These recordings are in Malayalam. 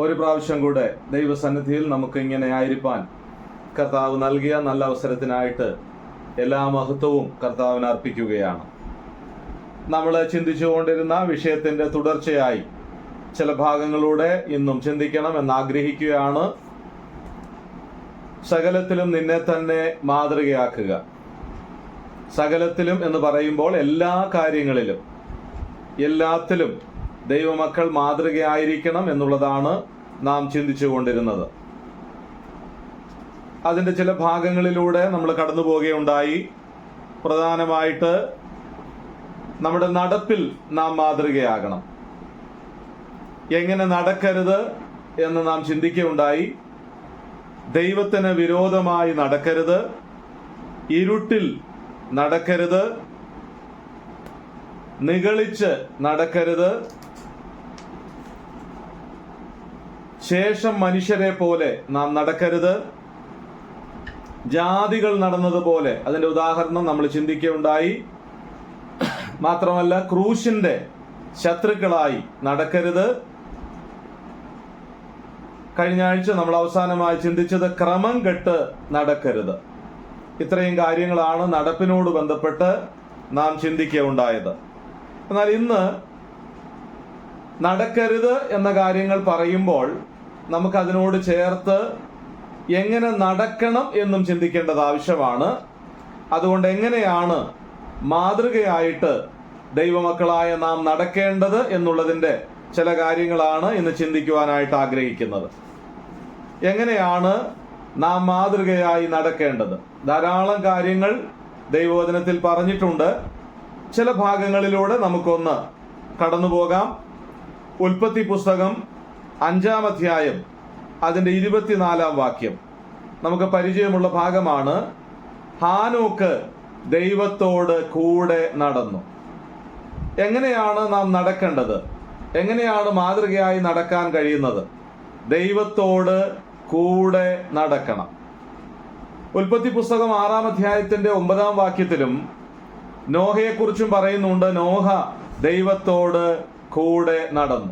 ഒരു പ്രാവശ്യം കൂടെ ദൈവസന്നിധിയിൽ നമുക്ക് ഇങ്ങനെ ആയിരിക്കാൻ കർത്താവ് നൽകിയ നല്ല അവസരത്തിനായിട്ട് എല്ലാ മഹത്വവും കർത്താവിന് അർപ്പിക്കുകയാണ്. നമ്മൾ ചിന്തിച്ചുകൊണ്ടിരുന്ന വിഷയത്തിൻ്റെ തുടർച്ചയായി ചില ഭാഗങ്ങളിലൂടെ ഇന്നും ചിന്തിക്കണം എന്നാഗ്രഹിക്കുകയാണ്. സകലത്തിലും നിന്നെ തന്നെ മാതൃകയാക്കുക. സകലത്തിലും എന്ന് പറയുമ്പോൾ എല്ലാ കാര്യങ്ങളിലും എല്ലാത്തിലും ദൈവമക്കൾ മാതൃകയായിരിക്കണം എന്നുള്ളതാണ് നാം ചിന്തിച്ചു കൊണ്ടിരുന്നത്. അതിൻ്റെ ചില ഭാഗങ്ങളിലൂടെ നമ്മൾ കടന്നു പോവുകയുണ്ടായി. പ്രധാനമായിട്ട് നമ്മുടെ നടപ്പിൽ നാം മാതൃകയാകണം. എങ്ങനെ നടക്കരുത് എന്ന് നാം ചിന്തിക്കുകയുണ്ടായി. ദൈവത്തിന് വിരോധമായി നടക്കരുത്, ഇരുട്ടിൽ നടക്കരുത്, നിഗളിച്ച് നടക്കരുത്, ശേഷം മനുഷ്യരെ പോലെ നാം നടക്കരുത്, ജാതികൾ നടന്നതുപോലെ അതിൻ്റെ ഉദാഹരണം നമ്മൾ ചിന്തിക്കുകയുണ്ടായി. മാത്രമല്ല ക്രൂശിന്റെ ശത്രുക്കളായി നടക്കരുത്. കഴിഞ്ഞ ആഴ്ച നമ്മൾ അവസാനമായി ചിന്തിച്ചത് ക്രമം കെട്ട് നടക്കരുത്. ഇത്രയും കാര്യങ്ങളാണ് നടപ്പിനോട് ബന്ധപ്പെട്ട് നാം ചിന്തിക്കുകയുണ്ടായത്. എന്നാൽ ഇന്ന് നടക്കരുത് എന്ന കാര്യങ്ങൾ പറയുമ്പോൾ നമുക്കതിനോട് ചേർത്ത് എങ്ങനെ നടക്കണം എന്നും ചിന്തിക്കേണ്ടത് ആവശ്യമാണ്. അതുകൊണ്ട് എങ്ങനെയാണ് മാതൃകയായിട്ട് ദൈവമക്കളായ നാം നടക്കേണ്ടത് എന്നുള്ളതിൻ്റെ ചില കാര്യങ്ങളാണ് ഇന്ന് ചിന്തിക്കുവാനായിട്ട് ആഗ്രഹിക്കുന്നത്. എങ്ങനെയാണ് നാം മാതൃകയായി നടക്കേണ്ടത്? ധാരാളം കാര്യങ്ങൾ ദൈവവചനത്തിൽ പറഞ്ഞിട്ടുണ്ട്. ചില ഭാഗങ്ങളിലൂടെ നമുക്കൊന്ന് കടന്നു പോകാം. ഉൽപ്പത്തി പുസ്തകം 5-ാം അധ്യായം അതിൻ്റെ 24-ാം വാക്യം നമുക്ക് പരിചയമുള്ള ഭാഗമാണ്. ഹാനോക്ക് ദൈവത്തോട് കൂടെ നടന്നു. എങ്ങനെയാണ് നാം നടക്കേണ്ടത്? എങ്ങനെയാണ് മാതൃകയായി നടക്കാൻ കഴിയുന്നത്? ദൈവത്തോട് കൂടെ നടക്കണം. ഉൽപ്പത്തി പുസ്തകം 6-ാം അധ്യായത്തിന്റെ 9-ാം വാക്യത്തിലും നോഹയെക്കുറിച്ചും പറയുന്നുണ്ട്. നോഹ ദൈവത്തോട് കൂടെ നടന്നു.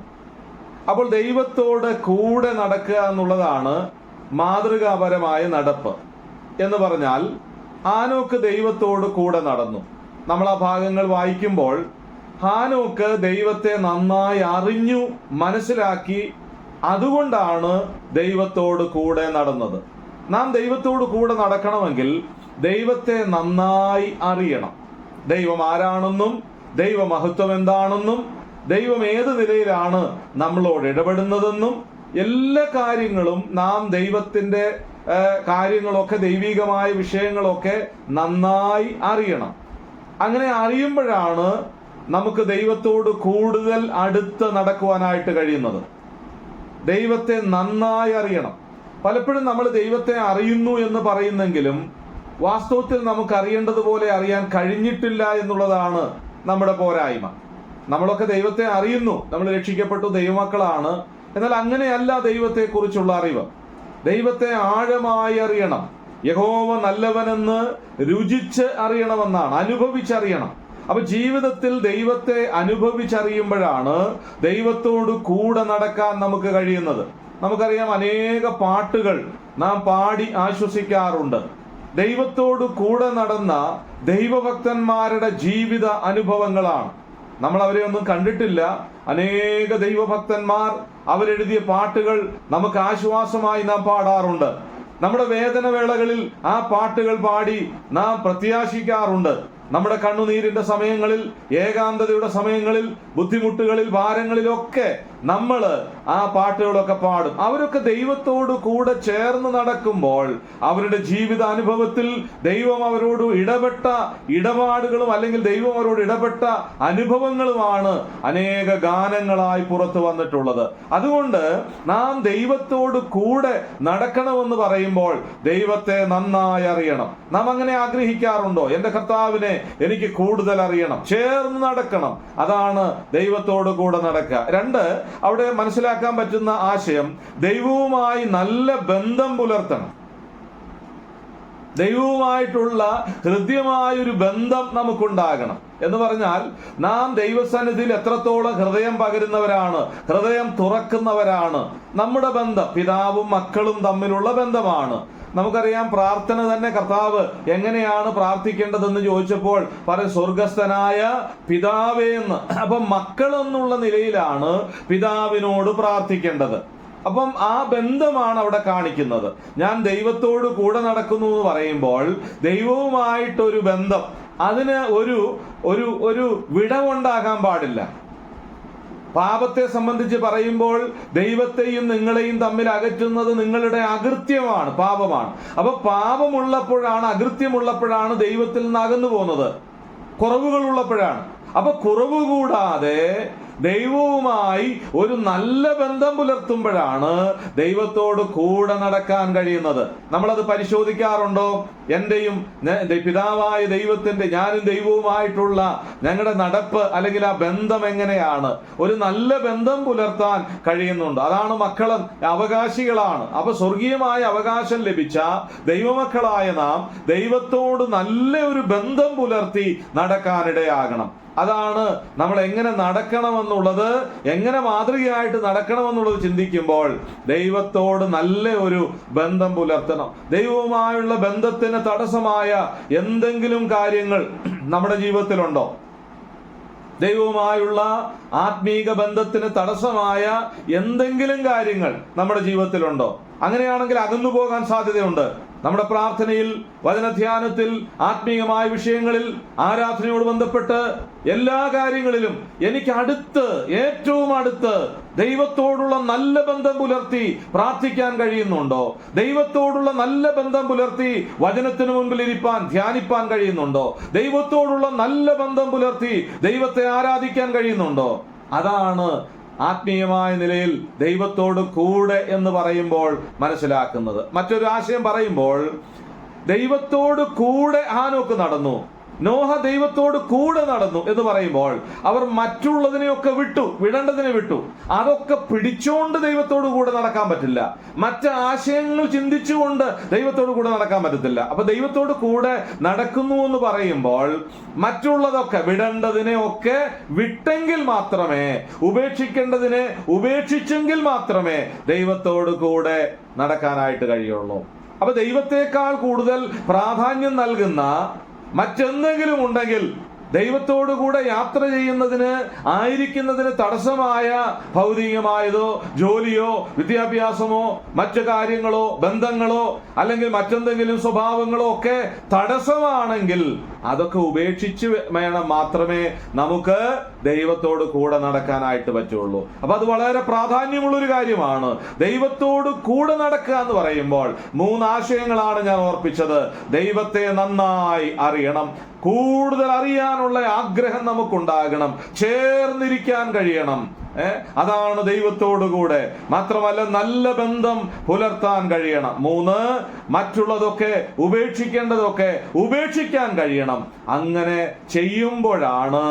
അപ്പോൾ ദൈവത്തോട് കൂടെ നടക്കുക എന്നുള്ളതാണ് മാതൃകാപരമായ നടപ്പ്. എന്ന് പറഞ്ഞാൽ ഹാനോക്ക് ദൈവത്തോട് കൂടെ നടന്നു. നമ്മൾ ആ ഭാഗങ്ങൾ വായിക്കുമ്പോൾ ഹാനോക്ക് ദൈവത്തെ നന്നായി അറിഞ്ഞു, മനസ്സിലാക്കി, അതുകൊണ്ടാണ് ദൈവത്തോട് കൂടെ നടന്നത്. നാം ദൈവത്തോട് കൂടെ നടക്കണമെങ്കിൽ ദൈവത്തെ നന്നായി അറിയണം. ദൈവം ആരാണെന്നും ദൈവമഹത്വം എന്താണെന്നും ദൈവം ഏത് നിലയിലാണ് നമ്മളോട് ഇടപെടുന്നതെന്നും എല്ലാ കാര്യങ്ങളും നാം ദൈവത്തിൻ്റെ കാര്യങ്ങളൊക്കെ, ദൈവികമായ വിഷയങ്ങളൊക്കെ നന്നായി അറിയണം. അങ്ങനെ അറിയുമ്പോഴാണ് നമുക്ക് ദൈവത്തോട് കൂടുതൽ അടുത്ത് നടക്കുവാനായിട്ട് കഴിയുന്നത്. ദൈവത്തെ നന്നായി അറിയണം. പലപ്പോഴും നമ്മൾ ദൈവത്തെ അറിയുന്നു എന്ന് പറയുന്നെങ്കിലും വാസ്തവത്തിൽ നമുക്ക് അറിയേണ്ടതുപോലെ അറിയാൻ കഴിഞ്ഞിട്ടില്ല എന്നുള്ളതാണ് നമ്മുടെ പോരായ്മ. നമ്മളൊക്കെ ദൈവത്തെ അറിയുന്നു, നമ്മൾ രക്ഷിക്കപ്പെട്ടു, ദൈവമക്കളാണ്. എന്നാൽ അങ്ങനെയല്ല ദൈവത്തെക്കുറിച്ചുള്ള അറിവ്. ദൈവത്തെ ആഴമായി അറിയണം. യഹോവ നല്ലവനെന്ന് രുചിച്ച് അറിയണമെന്നാണ്, അനുഭവിച്ചറിയണം. അപ്പൊ ജീവിതത്തിൽ ദൈവത്തെ അനുഭവിച്ചറിയുമ്പോഴാണ് ദൈവത്തോട് കൂടെ നടക്കാൻ നമുക്ക് കഴിയുന്നത്. നമുക്കറിയാം, അനേക പാട്ടുകൾ നാം പാടി ആശ്വസിക്കാറുണ്ട്. ദൈവത്തോട് കൂടെ നടന്ന ദൈവഭക്തന്മാരുടെ ജീവിത അനുഭവങ്ങളാണ്. നമ്മൾ അവരെ ഒന്നും കണ്ടിട്ടില്ല. അനേക ദൈവഭക്തന്മാർ അവരെഴുതിയ പാട്ടുകൾ നമുക്ക് ആശ്വാസമായി നാം പാടാറുണ്ട്. നമ്മുടെ വേദനവേളകളിൽ ആ പാട്ടുകൾ പാടി നാം പ്രത്യാശിക്കാറുണ്ട്. നമ്മുടെ കണ്ണുനീരിന്റെ സമയങ്ങളിൽ, ഏകാന്തതയുടെ സമയങ്ങളിൽ, ബുദ്ധിമുട്ടുകളിൽ, ഭാരങ്ങളിലൊക്കെ നമ്മൾ ആ പാട്ടുകളൊക്കെ പാടും. അവരൊക്കെ ദൈവത്തോട് കൂടെ ചേർന്ന് നടക്കുമ്പോൾ അവരുടെ ജീവിത അനുഭവത്തിൽ ദൈവം അവരോട് ഇടപെട്ട ഇടപാടുകളും അല്ലെങ്കിൽ ദൈവം അവരോട് ഇടപെട്ട അനുഭവങ്ങളുമാണ് അനേക ഗാനങ്ങളായി പുറത്തു വന്നിട്ടുള്ളത്. അതുകൊണ്ട് നാം ദൈവത്തോട് കൂടെ നടക്കണമെന്ന് പറയുമ്പോൾ ദൈവത്തെ നന്നായി അറിയണം. നാം അങ്ങനെ ആഗ്രഹിക്കാറുണ്ടോ? എൻ്റെ കർത്താവിനെ എനിക്ക് കൂടുതൽ അറിയണം, ചേർന്ന് നടക്കണം. അതാണ് ദൈവത്തോട് കൂടെ നടക്കുക. 2, അവിടെ മനസ്സിലാക്കാൻ പറ്റുന്ന ആശയം, ദൈവവുമായി നല്ല ബന്ധം പുലർത്തണം. ദൈവവുമായിട്ടുള്ള ഹൃദ്യമായൊരു ബന്ധം നമുക്കുണ്ടാകണം. എന്ന് പറഞ്ഞാൽ നാം ദൈവസന്നിധിയിൽ എത്രത്തോളം ഹൃദയം പകരുന്നവരാണ്, ഹൃദയം തുറക്കുന്നവരാണ്. നമ്മുടെ ബന്ധം പിതാവും മക്കളും തമ്മിലുള്ള ബന്ധമാണ്. നമുക്കറിയാം, പ്രാർത്ഥന തന്നെ കർത്താവ് എങ്ങനെയാണ് പ്രാർത്ഥിക്കേണ്ടതെന്ന് ചോദിച്ചപ്പോൾ പറയും സ്വർഗസ്ഥനായ പിതാവേ എന്ന്. അപ്പം മക്കൾ എന്നുള്ള നിലയിലാണ് പിതാവിനോട് പ്രാർത്ഥിക്കേണ്ടത്. അപ്പം ആ ബന്ധമാണ് അവിടെ കാണിക്കുന്നത്. ഞാൻ ദൈവത്തോട് കൂടെ നടക്കുന്നു എന്ന് പറയുമ്പോൾ ദൈവവുമായിട്ടൊരു ബന്ധം, അതിന് ഒരു ഒരു ഒരു വിടവുണ്ടാകാൻ പാടില്ല. പാപത്തെ സംബന്ധിച്ച് പറയുമ്പോൾ ദൈവത്തെയും നിങ്ങളെയും തമ്മിൽ അകറ്റുന്നത് നിങ്ങളുടെ അകൃത്യമാണ്, പാപമാണ്. അപ്പൊ പാപമുള്ളപ്പോഴാണ്, അകൃത്യമുള്ളപ്പോഴാണ് ദൈവത്തിൽ നിന്ന് അകന്നു പോകുന്നത്, കുറവുകൾ ഉള്ളപ്പോഴാണ്. അപ്പൊ കുറവ് കൂടാതെ ദൈവവുമായി ഒരു നല്ല ബന്ധം പുലർത്തുമ്പോഴാണ് ദൈവത്തോട് കൂടെ നടക്കാൻ കഴിയുന്നത്. നമ്മളത് പരിശോധിക്കാറുണ്ടോ? എന്റെയും പിതാവായ ദൈവത്തിന്റെ, ഞാനും ദൈവവുമായിട്ടുള്ള ഞങ്ങളുടെ നടപ്പ് അല്ലെങ്കിൽ ആ ബന്ധം എങ്ങനെയാണ്? ഒരു നല്ല ബന്ധം പുലർത്താൻ കഴിയുന്നുണ്ട്. അതാണ് മക്കളും അവകാശികളാണ്. അപ്പൊ സ്വർഗീയമായ അവകാശം ലഭിച്ച ദൈവമക്കളായ നാം ദൈവത്തോട് നല്ല ഒരു ബന്ധം പുലർത്തി നടക്കാനിടയാകണം. അതാണ് നമ്മൾ എങ്ങനെ നടക്കണമെന്നുള്ളത്, എങ്ങനെ മാതൃകയായിട്ട് നടക്കണമെന്നുള്ളത് ചിന്തിക്കുമ്പോൾ ദൈവത്തോട് നല്ല ഒരു ബന്ധം പുലർത്തണം. ദൈവവുമായുള്ള ബന്ധത്തിന് തടസ്സമായ എന്തെങ്കിലും കാര്യങ്ങൾ നമ്മുടെ ജീവിതത്തിലുണ്ടോ? ദൈവവുമായുള്ള ആത്മീക ബന്ധത്തിന് തടസ്സമായ എന്തെങ്കിലും കാര്യങ്ങൾ നമ്മുടെ ജീവിതത്തിലുണ്ടോ? അങ്ങനെയാണെങ്കിൽ അകന്നു പോകാൻ സാധ്യതയുണ്ട്. നമ്മുടെ പ്രാർത്ഥനയിൽ, വചനധ്യാനത്തിൽ, ആത്മീയമായ വിഷയങ്ങളിൽ, ആരാധനയോട് ബന്ധപ്പെട്ട് എല്ലാ കാര്യങ്ങളിലും എനിക്ക് ഏറ്റവും അടുത്ത് ദൈവത്തോടുള്ള നല്ല ബന്ധം പുലർത്തി പ്രാർത്ഥിക്കാൻ കഴിയുന്നുണ്ടോ? ദൈവത്തോടുള്ള നല്ല ബന്ധം പുലർത്തി വചനത്തിന് മുൻപിൽ ഇരിപ്പാൻ, ധ്യാനിപ്പാൻ കഴിയുന്നുണ്ടോ? ദൈവത്തോടുള്ള നല്ല ബന്ധം പുലർത്തി ദൈവത്തെ ആരാധിക്കാൻ കഴിയുന്നുണ്ടോ? അതാണ് ആത്മീയമായ നിലയിൽ ദൈവത്തോട് കൂടെ എന്ന് പറയുമ്പോൾ മനസ്സിലാക്കുന്നത്. മറ്റൊരു ആശയം പറയുമ്പോൾ, ദൈവത്തോട് കൂടെ ഹാനോക്ക് നടന്നു, നോഹ ദൈവത്തോട് കൂടെ നടന്നു എന്ന് പറയുമ്പോൾ അവർ മറ്റുള്ളതിനെയൊക്കെ വിടേണ്ടതിനെ വിട്ടു. അതൊക്കെ പിടിച്ചോണ്ട് ദൈവത്തോട് കൂടെ നടക്കാൻ പറ്റില്ല. മറ്റ് ആശയങ്ങൾ ചിന്തിച്ചുകൊണ്ട് ദൈവത്തോട് കൂടെ നടക്കാൻ പറ്റത്തില്ല. അപ്പൊ ദൈവത്തോട് കൂടെ നടക്കുന്നു എന്ന് പറയുമ്പോൾ മറ്റുള്ളതൊക്കെ, വിടേണ്ടതിനെ ഒക്കെ വിട്ടെങ്കിൽ മാത്രമേ, ഉപേക്ഷിക്കേണ്ടതിനെ ഉപേക്ഷിച്ചെങ്കിൽ മാത്രമേ ദൈവത്തോട് കൂടെ നടക്കാനായിട്ട് കഴിയുള്ളൂ. അപ്പൊ ദൈവത്തെക്കാൾ കൂടുതൽ പ്രാധാന്യം നൽകുന്ന മറ്റെന്തെങ്കിലും ഉണ്ടെങ്കിൽ, ദൈവത്തോടു കൂടെ യാത്ര ആയിരിക്കുന്നതിന് തടസ്സമായ ഭൗതികമായതോ ജോലിയോ വിദ്യാഭ്യാസമോ മറ്റു കാര്യങ്ങളോ ബന്ധങ്ങളോ അല്ലെങ്കിൽ മറ്റെന്തെങ്കിലും സ്വഭാവങ്ങളോ ഒക്കെ തടസ്സമാണെങ്കിൽ അതൊക്കെ ഉപേക്ഷിച്ച് വേണം മാത്രമേ നമുക്ക് ദൈവത്തോട് കൂടെ നടക്കാനായിട്ട് പറ്റുള്ളൂ. അപ്പൊ അത് വളരെ പ്രാധാന്യമുള്ളൊരു കാര്യമാണ്. ദൈവത്തോട് കൂടെ നടക്കുക എന്ന് പറയുമ്പോൾ 3 ആശയങ്ങളാണ് ഞാൻ ഓർപ്പിച്ചത്. ദൈവത്തെ നന്നായി അറിയണം, കൂടുതൽ അറിയാനുള്ള ആഗ്രഹം നമുക്കുണ്ടാകണം, ചേർന്നിരിക്കാൻ കഴിയണം. അതാണ് ദൈവത്തോടുകൂടെ. മാത്രമല്ല നല്ല ബന്ധം പുലർത്താൻ കഴിയണം. 3, മറ്റുള്ളതൊക്കെ ഉപേക്ഷിക്കേണ്ടതൊക്കെ ഉപേക്ഷിക്കാൻ കഴിയണം. അങ്ങനെ ചെയ്യുമ്പോഴാണ്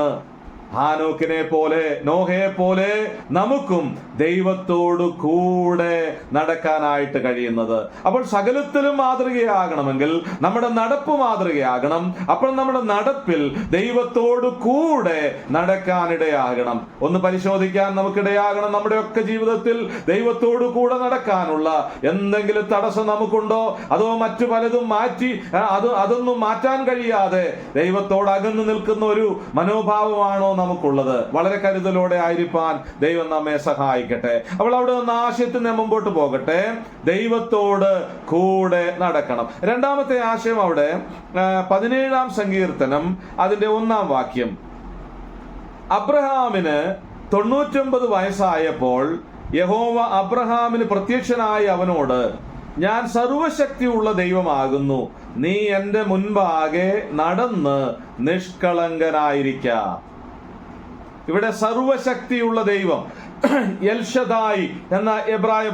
ഹാനോക്കിനെ പോലെ, നോഹയെ പോലെ നമുക്കും ദൈവത്തോട് കൂടെ നടക്കാനായിട്ട് കഴിയുന്നത്. അപ്പോൾ സകലത്തിലും മാതൃകയാകണമെങ്കിൽ നമ്മുടെ നടപ്പ് മാതൃകയാകണം. അപ്പോൾ നമ്മുടെ നടപ്പിൽ ദൈവത്തോട് കൂടെ നടക്കാനിടയാകണം. ഒന്ന് പരിശോധിക്കാൻ നമുക്കിടയാകണം. നമ്മുടെയൊക്കെ ജീവിതത്തിൽ ദൈവത്തോട് കൂടെ നടക്കാനുള്ള എന്തെങ്കിലും തടസ്സം നമുക്കുണ്ടോ? അതോ മറ്റു പലതും മാറ്റി അതൊന്നും മാറ്റാൻ കഴിയാതെ ദൈവത്തോട് അകന്നു നിൽക്കുന്ന ഒരു മനോഭാവമാണോ നമുക്കുള്ളത്? വളരെ കരുതലോടെ ആയിരിക്കാൻ ദൈവം നമ്മെ സഹായിക്കട്ടെ. അപ്പോൾ അവിടെ നിന്ന് ആശയത്തിൽ നിന്ന് മുമ്പോട്ട് പോകട്ടെ. ദൈവത്തോട് കൂടെ നടക്കണം. രണ്ടാമത്തെ ആശയം അവിടെ 17-ാം സങ്കീർത്തനം അതിന്റെ 1-ാം വാക്യം. അബ്രഹാമിന് 99 വയസ്സായപ്പോൾ യഹോവ അബ്രഹാമിന് പ്രത്യക്ഷനായി അവനോട്, ഞാൻ സർവശക്തിയുള്ള ദൈവമാകുന്നു, നീ എന്റെ മുൻപാകെ നടന്ന് നിഷ്കളങ്കനായിരിക്ക. ഇവിടെ സർവശക്തിയുള്ള ദൈവം, എൽഷദായി എന്ന എബ്രായ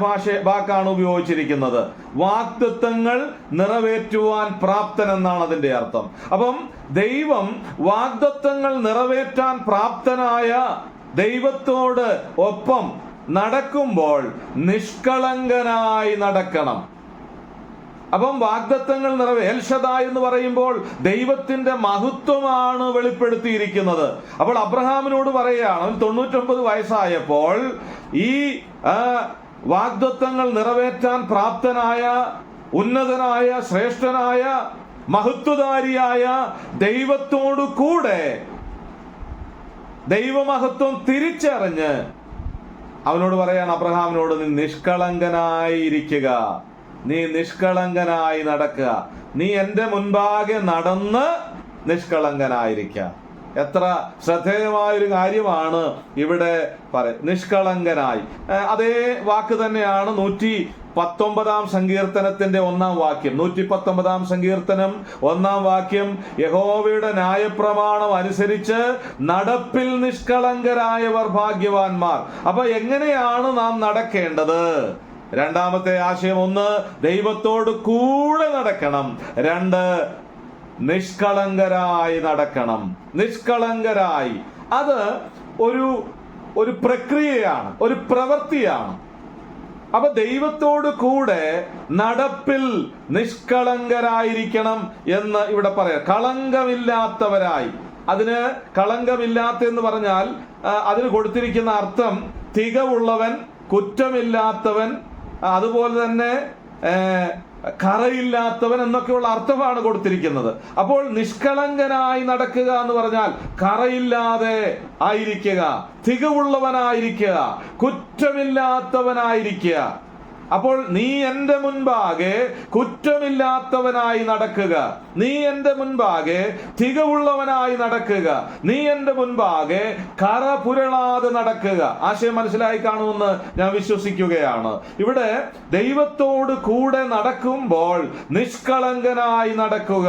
വാക്കാണ് ഉപയോഗിച്ചിരിക്കുന്നത്. വാഗ്ദത്തങ്ങൾ നിറവേറ്റുവാൻ പ്രാപ്തൻ എന്നാണ് അതിന്റെ അർത്ഥം. അപ്പം ദൈവം വാഗ്ദത്തങ്ങൾ നിറവേറ്റാൻ പ്രാപ്തനായ ദൈവത്തോട് ഒപ്പം നടക്കുമ്പോൾ നിഷ്കളങ്കനായി നടക്കണം. അപ്പം വാഗ്ദത്തങ്ങൾ എൽ ഷദായ് എന്ന് പറയുമ്പോൾ ദൈവത്തിന്റെ മഹത്വമാണ് വെളിപ്പെടുത്തിയിരിക്കുന്നത്. അപ്പോൾ അബ്രഹാമിനോട് പറയുകയാണ്, അവൻ 99 വയസ്സായപ്പോൾ ഈ വാഗ്ദത്തങ്ങൾ നിറവേറ്റാൻ പ്രാപ്തനായ, ഉന്നതനായ, ശ്രേഷ്ഠനായ, മഹത്വധാരിയായ ദൈവത്തോടു കൂടെ ദൈവമഹത്വം തിരിച്ചറിഞ്ഞ് അവനോട് പറയാണ്, അബ്രഹാമിനോട്, നീ നിഷ്കളങ്കനായിരിക്കുക, നീ നിഷ്കളങ്കനായി നടക്കുക, നീ എൻ്റെ മുൻപാകെ നടന്ന് നിഷ്കളങ്കനായിരിക്കുക. എത്ര ശ്രദ്ധേയമായൊരു കാര്യമാണ് ഇവിടെ നിഷ്കളങ്കനായി. അതേ വാക്ക് തന്നെയാണ് 119 സങ്കീർത്തനത്തിന്റെ 1-ാം വാക്യം. 119 സങ്കീർത്തനം 1-ാം വാക്യം, യഹോവയുടെ ന്യായപ്രമാണം അനുസരിച്ച് നടപ്പിൽ നിഷ്കളങ്കരായവർ ഭാഗ്യവാന്മാർ. അപ്പൊ എങ്ങനെയാണ് നാം നടക്കേണ്ടത്? രണ്ടാമത്തെ ആശയം, 1 ദൈവത്തോട് കൂടെ നടക്കണം, 2 നിഷ്കളങ്കരായി നടക്കണം. നിഷ്കളങ്കരായി, അത് ഒരു പ്രക്രിയയാണ്, ഒരു പ്രവൃത്തിയാണ്. അപ്പൊ ദൈവത്തോട് കൂടെ നടപ്പിൽ നിഷ്കളങ്കരായിരിക്കണം എന്ന് ഇവിടെ പറയാം. കളങ്കമില്ലാത്തവരായി. അതിന് കളങ്കമില്ലാത്ത എന്ന് പറഞ്ഞാൽ അതിന് കൊടുത്തിരിക്കുന്ന അർത്ഥം തികവുള്ളവൻ, കുറ്റമില്ലാത്തവൻ, അതുപോലെ തന്നെ കറയില്ലാത്തവൻ എന്നൊക്കെയുള്ള അർത്ഥമാണ് കൊടുത്തിരിക്കുന്നത്. അപ്പോൾ നിഷ്കളങ്കനായി നടക്കുക എന്ന് പറഞ്ഞാൽ കറയില്ലാതെ ആയിരിക്കുക, തികവുള്ളവനായിരിക്കുക, കുറ്റമില്ലാത്തവനായിരിക്കുക. അപ്പോൾ നീ എൻ്റെ മുൻപാകെ കുറ്റമില്ലാത്തവനായി നടക്കുക, നീ എൻ്റെ മുൻപാകെ തികവുള്ളവനായി നടക്കുക, നീ എൻ്റെ മുൻപാകെ കറ പുരളാതെ നടക്കുക. ആശയം മനസ്സിലായി കാണുമെന്ന് ഞാൻ വിശ്വസിക്കുകയാണ്. ഇവിടെ ദൈവത്തോട് കൂടെ നടക്കുമ്പോൾ നിഷ്കളങ്കനായി നടക്കുക.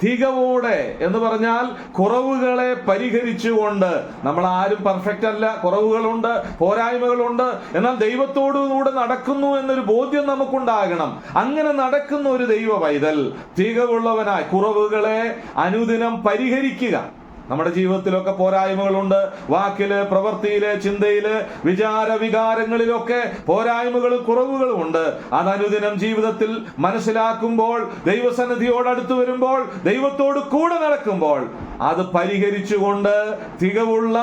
തികവോടെ എന്ന് പറഞ്ഞാൽ കുറവുകളെ പരിഹരിച്ചുകൊണ്ട്. നമ്മൾ ആരും പെർഫെക്റ്റ് അല്ല, കുറവുകളുണ്ട്, പോരായ്മകളുണ്ട്. എന്നാൽ ദൈവത്തോടു കൂടെ നടക്കുന്നു എന്നൊരു ബോധ്യം നമുക്കുണ്ടാകണം. അങ്ങനെ നടക്കുന്ന ഒരു ദൈവ പൈതൽ തികവുള്ളവനായി കുറവുകളെ അനുദിനം പരിഹരിക്കുക. നമ്മുടെ ജീവിതത്തിലൊക്കെ പോരായ്മകളുണ്ട്. വാക്കില്, പ്രവൃത്തിയില്, ചിന്തയില്, വികാരങ്ങളിലൊക്കെ പോരായ്മകളും കുറവുകളും ഉണ്ട്. അതനുദിനം ജീവിതത്തിൽ മനസ്സിലാക്കുമ്പോൾ, ദൈവസന്നിധിയോടടുത്ത് വരുമ്പോൾ, ദൈവത്തോട് കൂടെ നടക്കുമ്പോൾ അത് പരിഹരിച്ചുകൊണ്ട് തികവുള്ള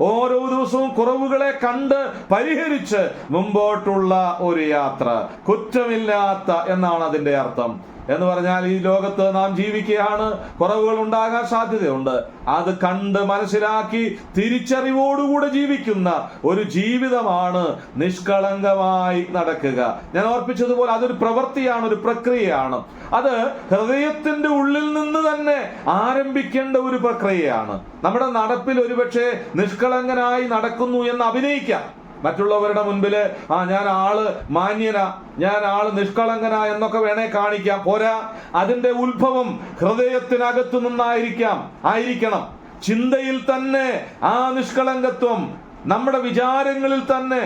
ഓരോ ദിവസവും കുറവുകളെ കണ്ട് പരിഹരിച്ച് മുമ്പോട്ടുള്ള ഒരു യാത്ര. കുറ്റമില്ലാത്ത എന്നാണ് അതിന്റെ അർത്ഥം. എന്ന് പറഞ്ഞാൽ ഈ ലോകത്ത് നാം ജീവിക്കുകയാണ്, കുറവുകൾ ഉണ്ടാകാൻ സാധ്യതയുണ്ട്. അത് കണ്ട് മനസ്സിലാക്കി തിരിച്ചറിവോടുകൂടെ ജീവിക്കുന്ന ഒരു ജീവിതമാണ് നിഷ്കളങ്കമായി നടക്കുക. ഞാൻ ഓർപ്പിച്ചതുപോലെ അതൊരു പ്രവൃത്തിയാണ്, ഒരു പ്രക്രിയയാണ്. അത് ഹൃദയത്തിന്റെ ഉള്ളിൽ നിന്ന് തന്നെ ആരംഭിക്കേണ്ട ഒരു പ്രക്രിയയാണ്. നമ്മുടെ നടപ്പിൽ ഒരുപക്ഷെ നിഷ്കളങ്കനായി നടക്കുന്നു എന്ന് അഭിനയിക്കാം. മറ്റുള്ളവരുടെ മുൻപില് ഞാൻ ആള് മാന്യന, ഞാൻ ആള് നിഷ്കളങ്കന എന്നൊക്കെ വേണേ കാണിക്കാം. പോരാ, അതിന്റെ ഉത്ഭവം ഹൃദയത്തിനകത്തു നിന്നായിരിക്കണം. ചിന്തയിൽ തന്നെ ആ നിഷ്കളങ്കത്വം, നമ്മുടെ വിചാരങ്ങളിൽ തന്നെ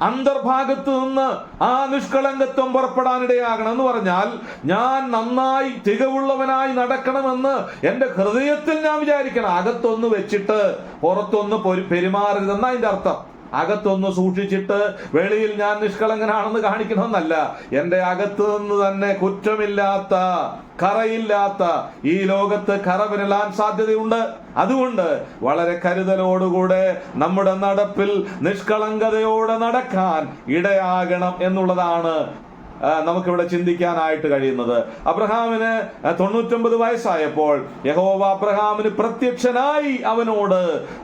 അന്തർഭാഗത്ത് നിന്ന് ആ നിഷ്കളങ്കത്വം പുറപ്പെടാനിടയാകണം. എന്ന് പറഞ്ഞാൽ ഞാൻ നന്നായി തികവുള്ളവനായി നടക്കണമെന്ന് എൻ്റെ ഹൃദയത്തിൽ ഞാൻ വിചാരിക്കണം. അകത്തൊന്ന് വെച്ചിട്ട് പുറത്തൊന്ന് പെരുമാറരുതെന്ന അതിന്റെ അർത്ഥം. അകത്തൊന്ന് സൂക്ഷിച്ചിട്ട് വെളിയിൽ ഞാൻ നിഷ്കളങ്കനാണെന്ന് കാണിക്കണമെന്നല്ല. എൻ്റെ അകത്ത് നിന്ന് തന്നെ കുറ്റമില്ലാത്ത, കറയില്ലാത്ത, ഈ ലോകത്ത് കറ വിരലാൻ സാധ്യതയുണ്ട്. അതുകൊണ്ട് വളരെ കരുതലോടുകൂടെ നമ്മുടെ നടപ്പിൽ നിഷ്കളങ്കതയോടെ നടക്കാൻ ഇടയാകണം എന്നുള്ളതാണ് നമുക്കിവിടെ ചിന്തിക്കാനായിട്ട് കഴിയുന്നത്. അബ്രഹാമിന് 99 വയസ്സായപ്പോൾ യഹോവ അബ്രഹാമിന് പ്രത്യക്ഷനായി അവനോട്,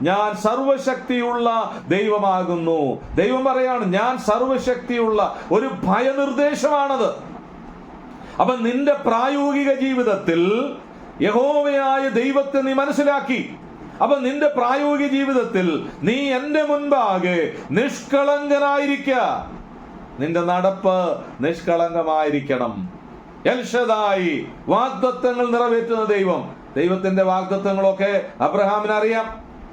ഞാൻ സർവശക്തിയുള്ള ദൈവമാകുന്നു. ദൈവം പറയാണ്, ഞാൻ സർവശക്തിയുള്ള. ഒരു ഭയനിർദ്ദേശമാണത്. അപ്പൊ നിന്റെ പ്രായോഗിക ജീവിതത്തിൽ യഹോവയായ ദൈവത്തെ നീ മനസ്സിലാക്കി. അപ്പൊ നിന്റെ പ്രായോഗിക ജീവിതത്തിൽ നീ എൻ്റെ മുൻപാകെ നിഷ്കളങ്കനായിരിക്കുക. നിന്റെ നടപ്പ് നിഷ്കളങ്കമായിരിക്കണം. എൽ ഷദായ്, വാഗ്ദത്തങ്ങൾ നിറവേറ്റുന്ന ദൈവം. ദൈവത്തിന്റെ വാഗ്ദത്തങ്ങളൊക്കെ അബ്രഹാമിന് അറിയാം.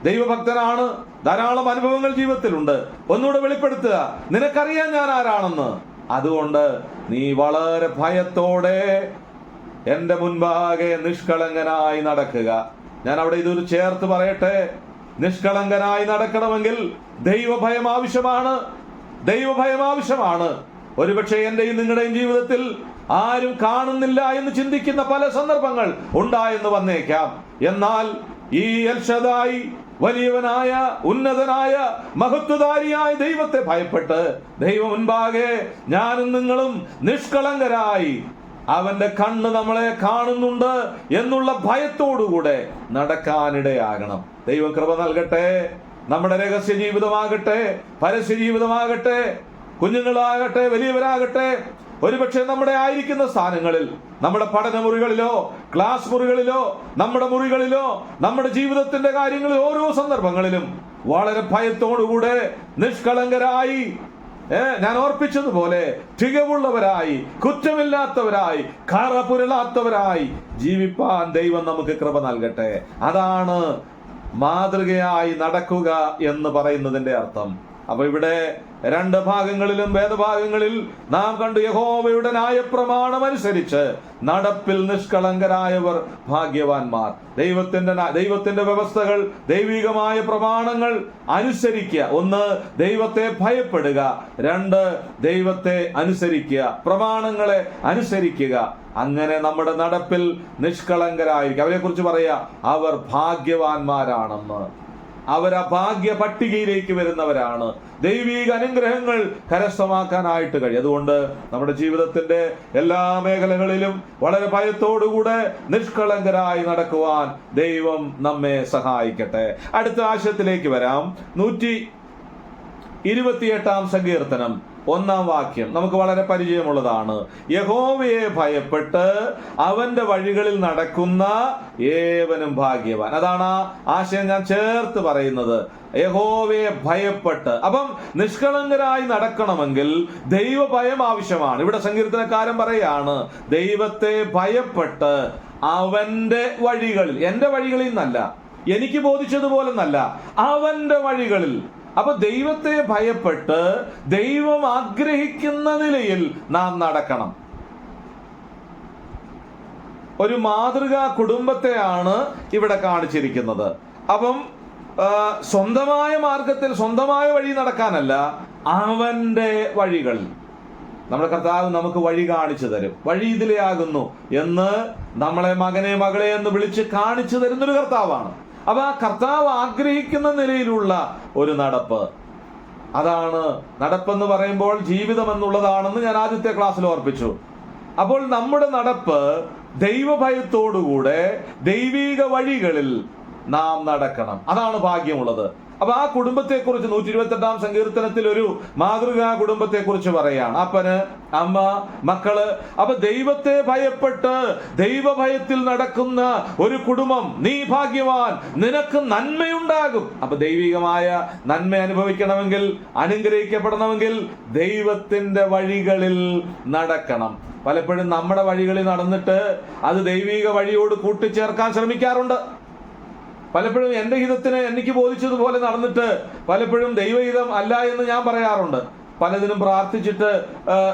ദൈവഭക്തനാണ്, ധാരാളം അനുഭവങ്ങൾ ജീവിതത്തിലുണ്ട്. ഒന്നുകൂടെ വെളിപ്പെടുത്തുക, നിനക്കറിയാം ഞാൻ ആരാണെന്ന്. അതുകൊണ്ട് നീ വളരെ ഭയത്തോടെ എൻ്റെ മുൻപാകെ നിഷ്കളങ്കനായി നടക്കുക. ഞാൻ അവിടെ ഇതൊരു ചേർത്ത് പറയട്ടെ. നിഷ്കളങ്കനായി നടക്കണമെങ്കിൽ ദൈവഭയം ആവശ്യമാണ്. ദൈവഭയം ആവശ്യമാണ്. ഒരുപക്ഷെ എന്റെയും നിങ്ങളുടെയും ജീവിതത്തിൽ ആരും കാണുന്നില്ല എന്ന് ചിന്തിക്കുന്ന പല സന്ദർഭങ്ങൾ ഉണ്ടായെന്ന് വന്നേക്കാം. എന്നാൽ ഈ എൽ ശദ്ദായി, വലിയവനായ, ഉന്നതനായ, മഹത്വധാരിയായ ദൈവത്തെ ഭയപ്പെട്ട് ദൈവം മുൻപാകെ ഞാനും നിങ്ങളും നിഷ്കളങ്കരായി, അവന്റെ കണ്ണ് നമ്മളെ കാണുന്നുണ്ട് എന്നുള്ള ഭയത്തോടുകൂടെ നടക്കാനിടയാകണം. ദൈവം കൃപ നൽകട്ടെ. നമ്മുടെ രഹസ്യ ജീവിതമാകട്ടെ, പരസ്യ ജീവിതമാകട്ടെ, കുഞ്ഞുങ്ങളാകട്ടെ, വലിയവരാകട്ടെ, ഒരുപക്ഷെ നമ്മുടെ ആയിരിക്കുന്ന സ്ഥാനങ്ങളിൽ, നമ്മുടെ പഠനമുറികളിലോ ക്ലാസ് മുറികളിലോ നമ്മുടെ മുറികളിലോ നമ്മുടെ ജീവിതത്തിന്റെ കാര്യങ്ങളിൽ ഓരോ സന്ദർഭങ്ങളിലും വളരെ ഭയത്തോടുകൂടെ നിഷ്കളങ്കരായി, ഞാൻ ഓർപ്പിച്ചതുപോലെ തികവുള്ളവരായി, കുറ്റമില്ലാത്തവരായി, കറ പുരളാത്തവരായി ജീവിപ്പാൻ ദൈവം നമുക്ക് കൃപ നൽകട്ടെ. അതാണ് മാതൃകയായി നടക്കുക എന്ന് പറയുന്നതിന്റെ അർത്ഥം. അപ്പൊ ഇവിടെ രണ്ട് ഭാഗങ്ങളിലും, വേദഭാഗങ്ങളിൽ നാം കണ്ടു, യഹോവയുടെ ന്യായപ്രമാണം അനുസരിച്ച് നടപ്പിൽ നിഷ്കളങ്കരായവർ ഭാഗ്യവാന്മാർ. ദൈവത്തിന്റെ വ്യവസ്ഥകൾ, ദൈവികമായ പ്രമാണങ്ങൾ അനുസരിക്കുക. ഒന്ന്, ദൈവത്തെ ഭയപ്പെടുക. രണ്ട്, ദൈവത്തെ അനുസരിക്കുക, പ്രമാണങ്ങളെ അനുസരിക്കുക. അങ്ങനെ നമ്മുടെ നടപ്പിൽ നിഷ്കളങ്കരായിരിക്കും. അവരെ കുറിച്ച് പറയാ, അവർ ഭാഗ്യവാന്മാരാണെന്ന്. അവർ അഭാഗ്യ പട്ടികയിലേക്ക് വരുന്നവരാണ്. ദൈവിക അനുഗ്രഹങ്ങൾ കരസ്ഥമാക്കാനായിട്ട് കഴിയും. അതുകൊണ്ട് നമ്മുടെ ജീവിതത്തിന്റെ എല്ലാ മേഖലകളിലും വളരെ ഭയത്തോടുകൂടെ നിഷ്കളങ്കരായി നടക്കുവാൻ ദൈവം നമ്മെ സഹായിക്കട്ടെ. അടുത്ത ആശയത്തിലേക്ക് വരാം. 128 സങ്കീർത്തനം 1 വാക്യം നമുക്ക് വളരെ പരിചയമുള്ളതാണ്. യഹോവയെ ഭയപ്പെട്ട് അവന്റെ വഴികളിൽ നടക്കുന്ന ഏവനും ഭാഗ്യവാൻ. അതാണ് ആ ആശയം ഞാൻ ചേർത്ത് പറയുന്നത്. യഹോവയെ ഭയപ്പെട്ട്. അപ്പം നിഷ്കളങ്കരായി നടക്കണമെങ്കിൽ ദൈവഭയം ആവശ്യമാണ്. ഇവിടെ സങ്കീർത്തനക്കാരൻ പറയാണ്, ദൈവത്തെ ഭയപ്പെട്ട് അവന്റെ വഴികളിൽ, എന്റെ വഴികളിൽ നിന്നല്ല, എനിക്ക് ബോധിച്ചതുപോലെ നല്ല, അവന്റെ വഴികളിൽ. അപ്പൊ ദൈവത്തെ ഭയപ്പെട്ട് ദൈവം ആഗ്രഹിക്കുന്ന നിലയിൽ നാം നടക്കണം. ഒരു മാതൃകാ കുടുംബത്തെയാണ് ഇവിടെ കാണിച്ചിരിക്കുന്നത്. അപ്പം സ്വന്തമായ മാർഗത്തിൽ, സ്വന്തമായ വഴി നടക്കാനല്ല, അവന്റെ വഴികളിൽ. നമ്മുടെ കർത്താവ് നമുക്ക് വഴി കാണിച്ചു തരും. വഴി ഇതിലെയാകുന്നു എന്ന് നമ്മളെ മകനെ, മകളെ എന്ന് വിളിച്ച് കാണിച്ചു തരുന്നൊരു കർത്താവാണ്. അപ്പൊ ആ കർത്താവ് ആഗ്രഹിക്കുന്ന നിലയിലുള്ള ഒരു നടപ്പ്, അതാണ് നടപ്പെന്ന് പറയുമ്പോൾ ജീവിതം എന്നുള്ളതാണെന്ന് ഞാൻ ആദ്യത്തെ ക്ലാസ്സിൽ ഓർപ്പിച്ചു. അപ്പോൾ നമ്മുടെ നടപ്പ് ദൈവഭയത്തോടുകൂടെ ദൈവിക വഴികളിൽ നാം നടക്കണം. അതാണ് ഭാഗ്യമുള്ളത്. അപ്പൊ ആ കുടുംബത്തെക്കുറിച്ച് 128 സങ്കീർത്തനത്തിൽ ഒരു മാതൃകാ കുടുംബത്തെ കുറിച്ച് പറയാണ്. അപ്പന്, അമ്മ, മക്കള്. അപ്പൊ ദൈവത്തെ ഭയപ്പെട്ട് ദൈവഭയത്തിൽ നടക്കുന്ന ഒരു കുടുംബം, നീ ഭാഗ്യവാൻ, നിനക്ക് നന്മയുണ്ടാകും. അപ്പൊ ദൈവികമായ നന്മ അനുഭവിക്കണമെങ്കിൽ, അനുഗ്രഹിക്കപ്പെടണമെങ്കിൽ ദൈവത്തിന്റെ വഴികളിൽ നടക്കണം. പലപ്പോഴും നമ്മുടെ വഴികളിൽ നടന്നിട്ട് അത് ദൈവിക വഴിയോട് കൂട്ടിച്ചേർക്കാൻ ശ്രമിക്കാറുണ്ട്. പലപ്പോഴും എന്റെ ഹിതത്തിന് എനിക്ക് ബോധിച്ചതുപോലെ നടന്നിട്ട് പലപ്പോഴും ദൈവഹിതം അല്ല എന്ന് ഞാൻ പറയാറുണ്ട്. പലതിനും പ്രാർത്ഥിച്ചിട്ട്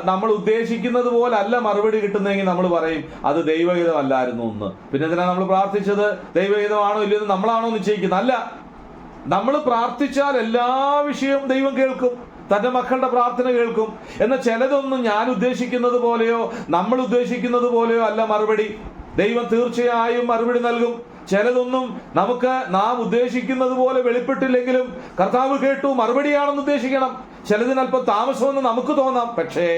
നമ്മൾ ഉദ്ദേശിക്കുന്നത് പോലെ അല്ല മറുപടി കിട്ടുന്നെങ്കിൽ നമ്മൾ പറയും അത് ദൈവഹിതം അല്ലായിരുന്നു എന്ന്. പിന്നെ എന്തിനാ നമ്മൾ പ്രാർത്ഥിച്ചത്? ദൈവഹിതമാണോ ഇല്ലയോ എന്ന് നമ്മളാണോ നിശ്ചയിക്കുന്നത്? അല്ല. നമ്മൾ പ്രാർത്ഥിച്ചാൽ എല്ലാ വിഷയവും ദൈവം കേൾക്കും, തന്റെ മക്കളുടെ പ്രാർത്ഥന കേൾക്കും. എന്നാൽ ചിലതൊന്നും ഞാൻ ഉദ്ദേശിക്കുന്നത് പോലെയോ നമ്മൾ ഉദ്ദേശിക്കുന്നത് പോലെയോ അല്ല മറുപടി. ദൈവം തീർച്ചയായും മറുപടി നൽകും. ചിലതൊന്നും നമുക്ക് നാം ഉദ്ദേശിക്കുന്നത് പോലെ വെളിപ്പെട്ടില്ലെങ്കിലും കർത്താവ് കേട്ടു, മറുപടിയാണെന്ന് ഉദ്ദേശിക്കണം. ചിലതിന് അല്പം താമസമെന്ന് നമുക്ക് തോന്നാം. പക്ഷേ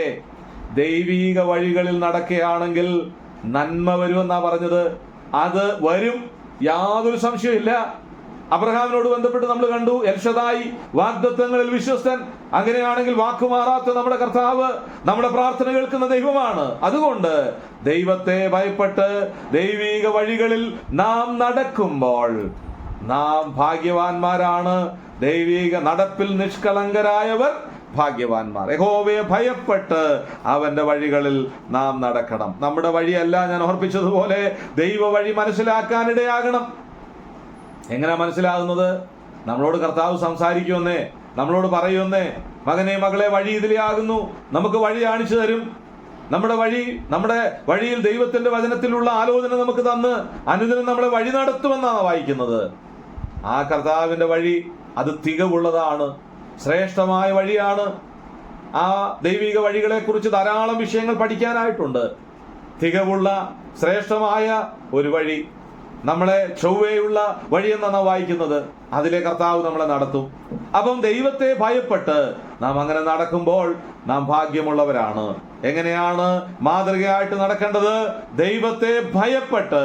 ദൈവിക വഴികളിൽ നടക്കുകയാണെങ്കിൽ നന്മ വരുമെന്നാ പറഞ്ഞത്. അത് വരും, യാതൊരു സംശയമില്ല. അബ്രഹാമിനോട് ബന്ധപ്പെട്ട് നമ്മൾ കണ്ടു, എൽ ശദ്ദായി, വാഗ്ദത്തങ്ങളിൽ വിശ്വസ്തൻ. അങ്ങനെയാണെങ്കിൽ വാക്കുമാറാത്ത നമ്മുടെ കർത്താവ് നമ്മുടെ പ്രാർത്ഥന കേൾക്കുന്ന ദൈവമാണ്. അതുകൊണ്ട് ദൈവത്തെ ഭയപ്പെട്ട് ദൈവിക വഴികളിൽ നാം നടക്കുമ്പോൾ നാം ഭാഗ്യവാന്മാരാണ്. ദൈവിക നടപ്പിൽ നിഷ്കളങ്കരായവർ ഭാഗ്യവാന്മാർ. യഹോവയെ ഭയപ്പെട്ട് അവന്റെ വഴികളിൽ നാം നടക്കണം. നമ്മുടെ വഴിയല്ല, ഞാൻ ഓർപ്പിച്ചതുപോലെ ദൈവ വഴി മനസ്സിലാക്കാനിടയാകണം. എങ്ങനെ മനസ്സിലാകുന്നത്? നമ്മളോട് കർത്താവ് സംസാരിക്കുമെന്നേ, നമ്മളോട് പറയുമെന്നേ, മകനെ, മകളെ, വഴി ഇതിലെയാകുന്നു, നമുക്ക് വഴി കാണിച്ചു തരും. നമ്മുടെ വഴിയിൽ ദൈവത്തിന്റെ വചനത്തിലുള്ള ആലോചന നമുക്ക് തന്ന് അനുദിനം നമ്മളെ വഴി നടത്തുമെന്നാണ് വായിക്കുന്നത്. ആ കർത്താവിന്റെ വഴി അത് തികവുള്ളതാണ്, ശ്രേഷ്ഠമായ വഴിയാണ്. ആ ദൈവിക വഴികളെക്കുറിച്ച് ധാരാളം വിഷയങ്ങൾ പഠിക്കാനായിട്ടുണ്ട്. തികവുള്ള ശ്രേഷ്ഠമായ ഒരു വഴി, നമ്മളെ ചൊവ്വയുള്ള വഴിയെന്നാണ് നാം വായിക്കുന്നത്. അതിലെ കർത്താവ് നമ്മളെ നടത്തും. അപ്പം ദൈവത്തെ ഭയപ്പെട്ട് നാം അങ്ങനെ നടക്കുമ്പോൾ നാം ഭാഗ്യമുള്ളവരാണ്. എങ്ങനെയാണ് മാതൃകയായിട്ട് നടക്കേണ്ടത്? ദൈവത്തെ ഭയപ്പെട്ട്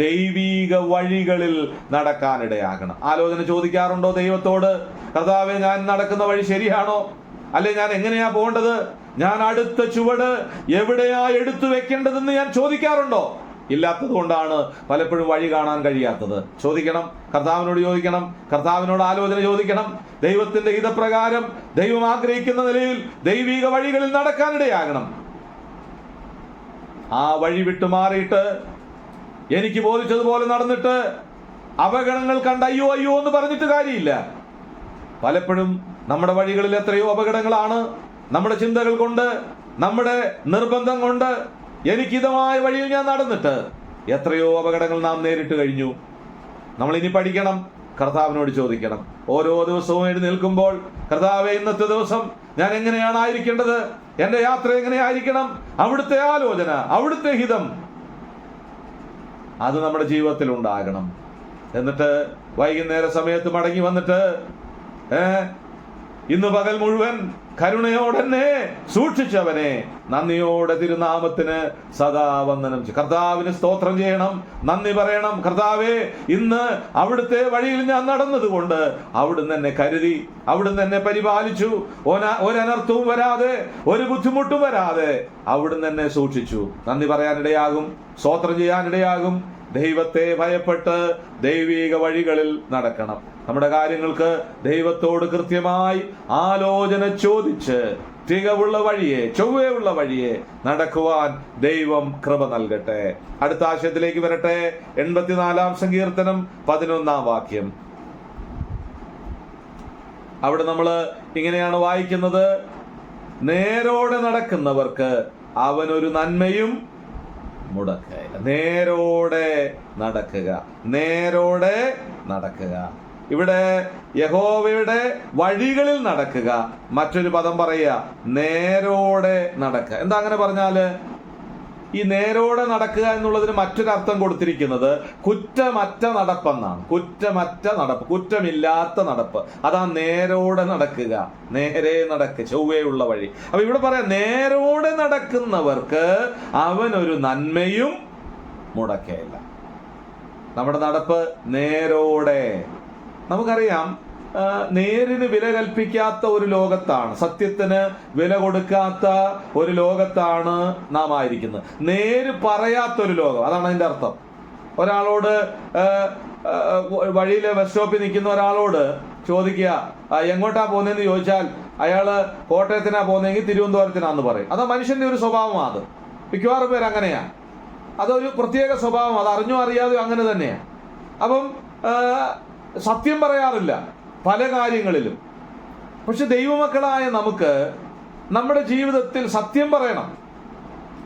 ദൈവീക വഴികളിൽ നടക്കാനിടയാകണം. ആലോചന ചോദിക്കാറുണ്ടോ ദൈവത്തോട്? കർത്താവേ, ഞാൻ നടക്കുന്ന വഴി ശരിയാണോ? അല്ലെ ഞാൻ എങ്ങനെയാ പോകേണ്ടത്? ഞാൻ അടുത്ത ചുവട് എവിടെയാ എടുത്തു വെക്കേണ്ടതെന്ന് ഞാൻ ചോദിക്കാറുണ്ടോ? ഇല്ലാത്തത് കൊണ്ടാണ് പലപ്പോഴും വഴി കാണാൻ കഴിയാത്തത്. ചോദിക്കണം, കർത്താവിനോട് ചോദിക്കണം, കർത്താവിനോട് ആലോചന ചോദിക്കണം. ദൈവത്തിന്റെ ഹിതപ്രകാരം ദൈവം ആഗ്രഹിക്കുന്ന നിലയിൽ ദൈവിക വഴികളിൽ നടക്കാനിടയാകണം. ആ വഴി വിട്ടു മാറിയിട്ട് എനിക്ക് ബോധിച്ചതുപോലെ നടന്നിട്ട് അപകടങ്ങൾ കണ്ട് അയ്യോ അയ്യോ എന്ന് പറഞ്ഞിട്ട് കാര്യമില്ല. പലപ്പോഴും നമ്മുടെ വഴികളിൽ എത്രയോ അപകടങ്ങളാണ്. നമ്മുടെ ചിന്തകൾ കൊണ്ട്, നമ്മുടെ നിർബന്ധം കൊണ്ട്, എനിക്കിതമായ വഴിയിൽ ഞാൻ നടന്നിട്ട് എത്രയോ അപകടങ്ങൾ നാം നേരിട്ട് കഴിഞ്ഞു. നമ്മൾ ഇനി പഠിക്കണം, കർത്താവിനോട് ചോദിക്കണം. ഓരോ ദിവസവും എഴുന്നേൽക്കുമ്പോൾ, കർത്താവേ, ഇന്നത്തെ ദിവസം ഞാൻ എങ്ങനെയാണ് ആയിരിക്കേണ്ടത്? എന്റെ യാത്ര എങ്ങനെയായിരിക്കണം? അവിടുത്തെ ആലോചന, അവിടുത്തെ ഹിതം അത് നമ്മുടെ ജീവിതത്തിൽ ഉണ്ടാകണം. എന്നിട്ട് വൈകുന്നേര സമയത്ത് മടങ്ങി വന്നിട്ട് ഇന്ന് പകൽ മുഴുവൻ കരുണയോടെന്നെ സൂക്ഷിച്ചവനെ നന്ദിയോടെ തിരുനാമത്തിന് സദാ വന്ദനം. കർത്താവിന് സ്തോത്രം ചെയ്യണം, നന്ദി പറയണം. കർത്താവേ, ഇന്ന് അവിടുത്തെ വഴിയിൽ ഞാൻ നടന്നതുകൊണ്ട് അവിടുന്ന് എന്നെ കരുതി, അവിടുന്ന് എന്നെ പരിപാലിച്ചു. ഒരനർത്ഥവും വരാതെ, ഒരു ബുദ്ധിമുട്ടും വരാതെ അവിടുന്ന് എന്നെ സൂക്ഷിച്ചു. നന്ദി പറയാനിടയാകും, സ്തോത്രം ചെയ്യാനിടയാകും. ദൈവത്തെ ഭയപ്പെട്ട് ദൈവിക വഴികളിൽ നടക്കണം. നമ്മുടെ കാര്യങ്ങൾക്ക് ദൈവത്തോട് കൃത്യമായി ആലോചന ചോദിച്ച് തികവുള്ള വഴിയെ, ചൊവ്വയുള്ള വഴിയെ നടക്കുവാൻ ദൈവം കൃപ നൽകട്ടെ. അടുത്ത ആശയത്തിലേക്ക് വരട്ടെ. 84-ാം സങ്കീർത്തനം 11-ാം വാക്യം. അവിടെ നമ്മൾ ഇങ്ങനെയാണ് വായിക്കുന്നത്: നേരോടെ നടക്കുന്നവർക്ക് അവനൊരു നന്മയും മുടക്കുകയില്ല. നേരോടെ നടക്കുക, നേരോടെ നടക്കുക. ഇവിടെ യഹോവയുടെ വഴികളിൽ നടക്കുക. മറ്റൊരു പദം പറയുക, നേരോടെ നടക്കുക. എന്താ അങ്ങനെ പറഞ്ഞാല്? ഈ നേരോടെ നടക്കുക എന്നുള്ളതിന് മറ്റൊരർത്ഥം കൊടുത്തിരിക്കുന്നത് കുറ്റമറ്റ നടപ്പെന്നാണ്. കുറ്റമറ്റ നടപ്പ്, കുറ്റമില്ലാത്ത നടപ്പ്. അതാ നേരോടെ നടക്കുക, നേരെ നടക്കുക, ചൊവ്വയുള്ള വഴി. അപ്പൊ ഇവിടെ പറയാം, നേരോടെ നടക്കുന്നവർക്ക് അവനൊരു നന്മയും മുടക്കയില്ല. നമ്മുടെ നടപ്പ് നേരോടെ. നമുക്കറിയാം, നേരിന് വില കൽപ്പിക്കാത്ത ഒരു ലോകത്താണ്, സത്യത്തിന് വില കൊടുക്കാത്ത ഒരു ലോകത്താണ് നാം ആയിരിക്കുന്നത്. നേര് പറയാത്തൊരു ലോകം, അതാണ് അതിൻ്റെ അർത്ഥം. ഒരാളോട് വഴിയിലെ ബസ് സ്റ്റോപ്പിൽ നിൽക്കുന്ന ഒരാളോട് ചോദിക്കുക എങ്ങോട്ടാ പോകുന്നതെന്ന് ചോദിച്ചാൽ അയാള് കോട്ടയത്തിനാ പോകുന്നതെങ്കിൽ തിരുവനന്തപുരത്തിനാന്ന് പറയും. അത് മനുഷ്യന്റെ ഒരു സ്വഭാവമാണ്. അത് മിക്കവാറും പേര് അങ്ങനെയാ. അതൊരു പ്രത്യേക സ്വഭാവം, അത് അറിഞ്ഞോ അറിയാതെ അങ്ങനെ തന്നെയാണ്. അപ്പം സത്യം പറയാറില്ല പല കാര്യങ്ങളിലും. പക്ഷെ ദൈവമക്കളായ നമുക്ക് നമ്മുടെ ജീവിതത്തിൽ സത്യം പറയണം.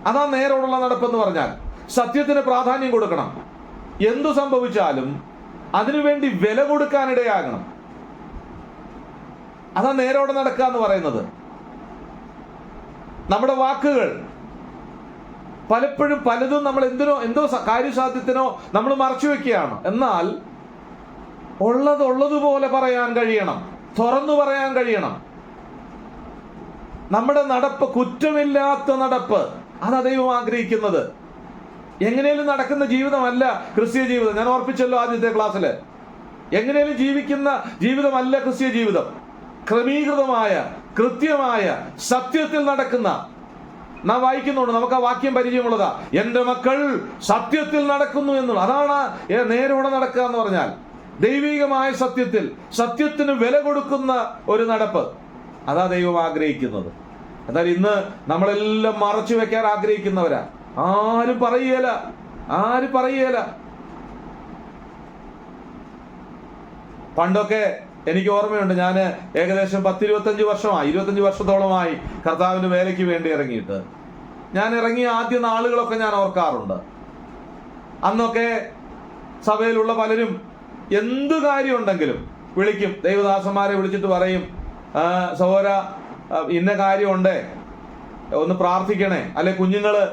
അതാ നേരോടുള്ള നടപ്പെന്ന് പറഞ്ഞാൽ. സത്യത്തിന് പ്രാധാന്യം കൊടുക്കണം. എന്തു സംഭവിച്ചാലും അതിനുവേണ്ടി വില കൊടുക്കാനിടയാകണം. അതാ നേരോടെ നടക്കുക എന്ന് പറയുന്നത്. നമ്മുടെ വാക്കുകൾ പലപ്പോഴും പലതും നമ്മൾ എന്തോ കാര്യസാധ്യത്തിനോ നമ്മൾ മറച്ചു വെക്കുകയാണ്. എന്നാൽ ഉള്ളതുപോലെ പറയാൻ കഴിയണം, തുറന്നു പറയാൻ കഴിയണം. നമ്മുടെ നടപ്പ് കുറ്റമില്ലാത്ത നടപ്പ്, അതാ ദൈവം ആഗ്രഹിക്കുന്നത്. എങ്ങനെയും നടക്കുന്ന ജീവിതമല്ല ക്രിസ്തീയ ജീവിതം. ഞാൻ ഓർപ്പിച്ചല്ലോ ആദ്യത്തെ ക്ലാസ്സിൽ, എങ്ങനെയും ജീവിക്കുന്ന ജീവിതമല്ല ക്രിസ്തീയ ജീവിതം. ക്രമീകൃതമായ, കൃത്യമായ, സത്യത്തിൽ നടക്കുന്ന. നാം വായിക്കുന്നുണ്ട്, നമുക്ക് ആ വാക്യം പരിചയമുള്ളതാ, എന്റെ മക്കൾ സത്യത്തിൽ നടക്കുന്നു എന്നുള്ളത്. അതാണ് നേരോടെ നടക്കുക എന്ന് പറഞ്ഞാൽ. ദൈവികമായ സത്യത്തിൽ, സത്യത്തിന് വില കൊടുക്കുന്ന ഒരു നടപ്പ്, അതാ ദൈവം ആഗ്രഹിക്കുന്നത്. എന്നാൽ ഇന്ന് നമ്മളെല്ലാം മറച്ചു വെക്കാൻ ആഗ്രഹിക്കുന്നവരാ. ആരും പറയുകയില്ല. പണ്ടൊക്കെ എനിക്ക് ഓർമ്മയുണ്ട്, ഞാൻ ഏകദേശം 25 വർഷത്തോളമായി കർത്താവിന്റെ വേലയ്ക്ക് വേണ്ടി ഇറങ്ങിയിട്ട്. ഞാൻ ഇറങ്ങിയ ആദ്യ നാളുകളൊക്കെ ഞാൻ ഓർക്കാറുണ്ട്. അന്നൊക്കെ സഭയിലുള്ള പലരും എന്തു കാര്യമുണ്ടെങ്കിലും വിളിക്കും. ദൈവദാസന്മാരെ വിളിച്ചിട്ട് പറയും, സഹോദര ഇന്ന കാര്യമുണ്ടേ, ഒന്ന് പ്രാർത്ഥിക്കണേ, അല്ലെ കുഞ്ഞുങ്ങള്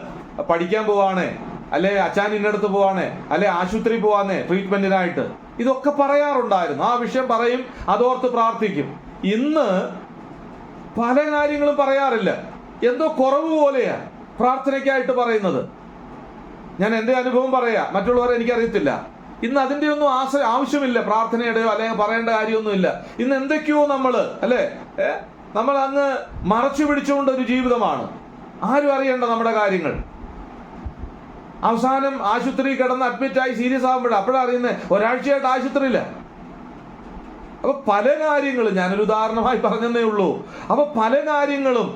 പഠിക്കാൻ പോവാണേ, അല്ലെ അച്ഛൻ ഇന്നടത്ത് പോവാണേ, അല്ലെ ആശുപത്രി പോവാന്നേ ട്രീറ്റ്മെന്റിനായിട്ട്, ഇതൊക്കെ പറയാറുണ്ടായിരുന്നു. ആ വിഷയം പറയും, അതോർത്ത് പ്രാർത്ഥിക്കും. ഇന്ന് പല കാര്യങ്ങളും പറയാറില്ല. എന്തോ കുറവ് പോലെയാ പ്രാർത്ഥനയ്ക്കായിട്ട് പറയുന്നത്. ഞാൻ എൻ്റെ അനുഭവം പറയാ, മറ്റുള്ളവരെ എനിക്കറിയത്തില്ല. ഇന്ന് അതിൻ്റെ ഒന്നും ആവശ്യമില്ല, പ്രാർത്ഥനയുടെയോ അല്ലെങ്കിൽ പറയേണ്ട കാര്യമൊന്നുമില്ല. ഇന്ന് എന്തൊക്കെയോ നമ്മൾ അങ്ങ് മറച്ചു പിടിച്ചുകൊണ്ട് ഒരു ജീവിതമാണ്. ആരും അറിയണ്ട നമ്മുടെ കാര്യങ്ങൾ. അവസാനം ആശുപത്രി കിടന്ന് അഡ്മിറ്റായി സീരിയസ് ആകുമ്പോഴാണ് അപ്പോഴറിയുന്നത് ഒരാഴ്ചയായിട്ട് ആശുപത്രിയില്ല. അപ്പൊ പല കാര്യങ്ങളും, ഞാനൊരു ഉദാഹരണമായി പറഞ്ഞതേ ഉള്ളൂ. അപ്പൊ പല കാര്യങ്ങളും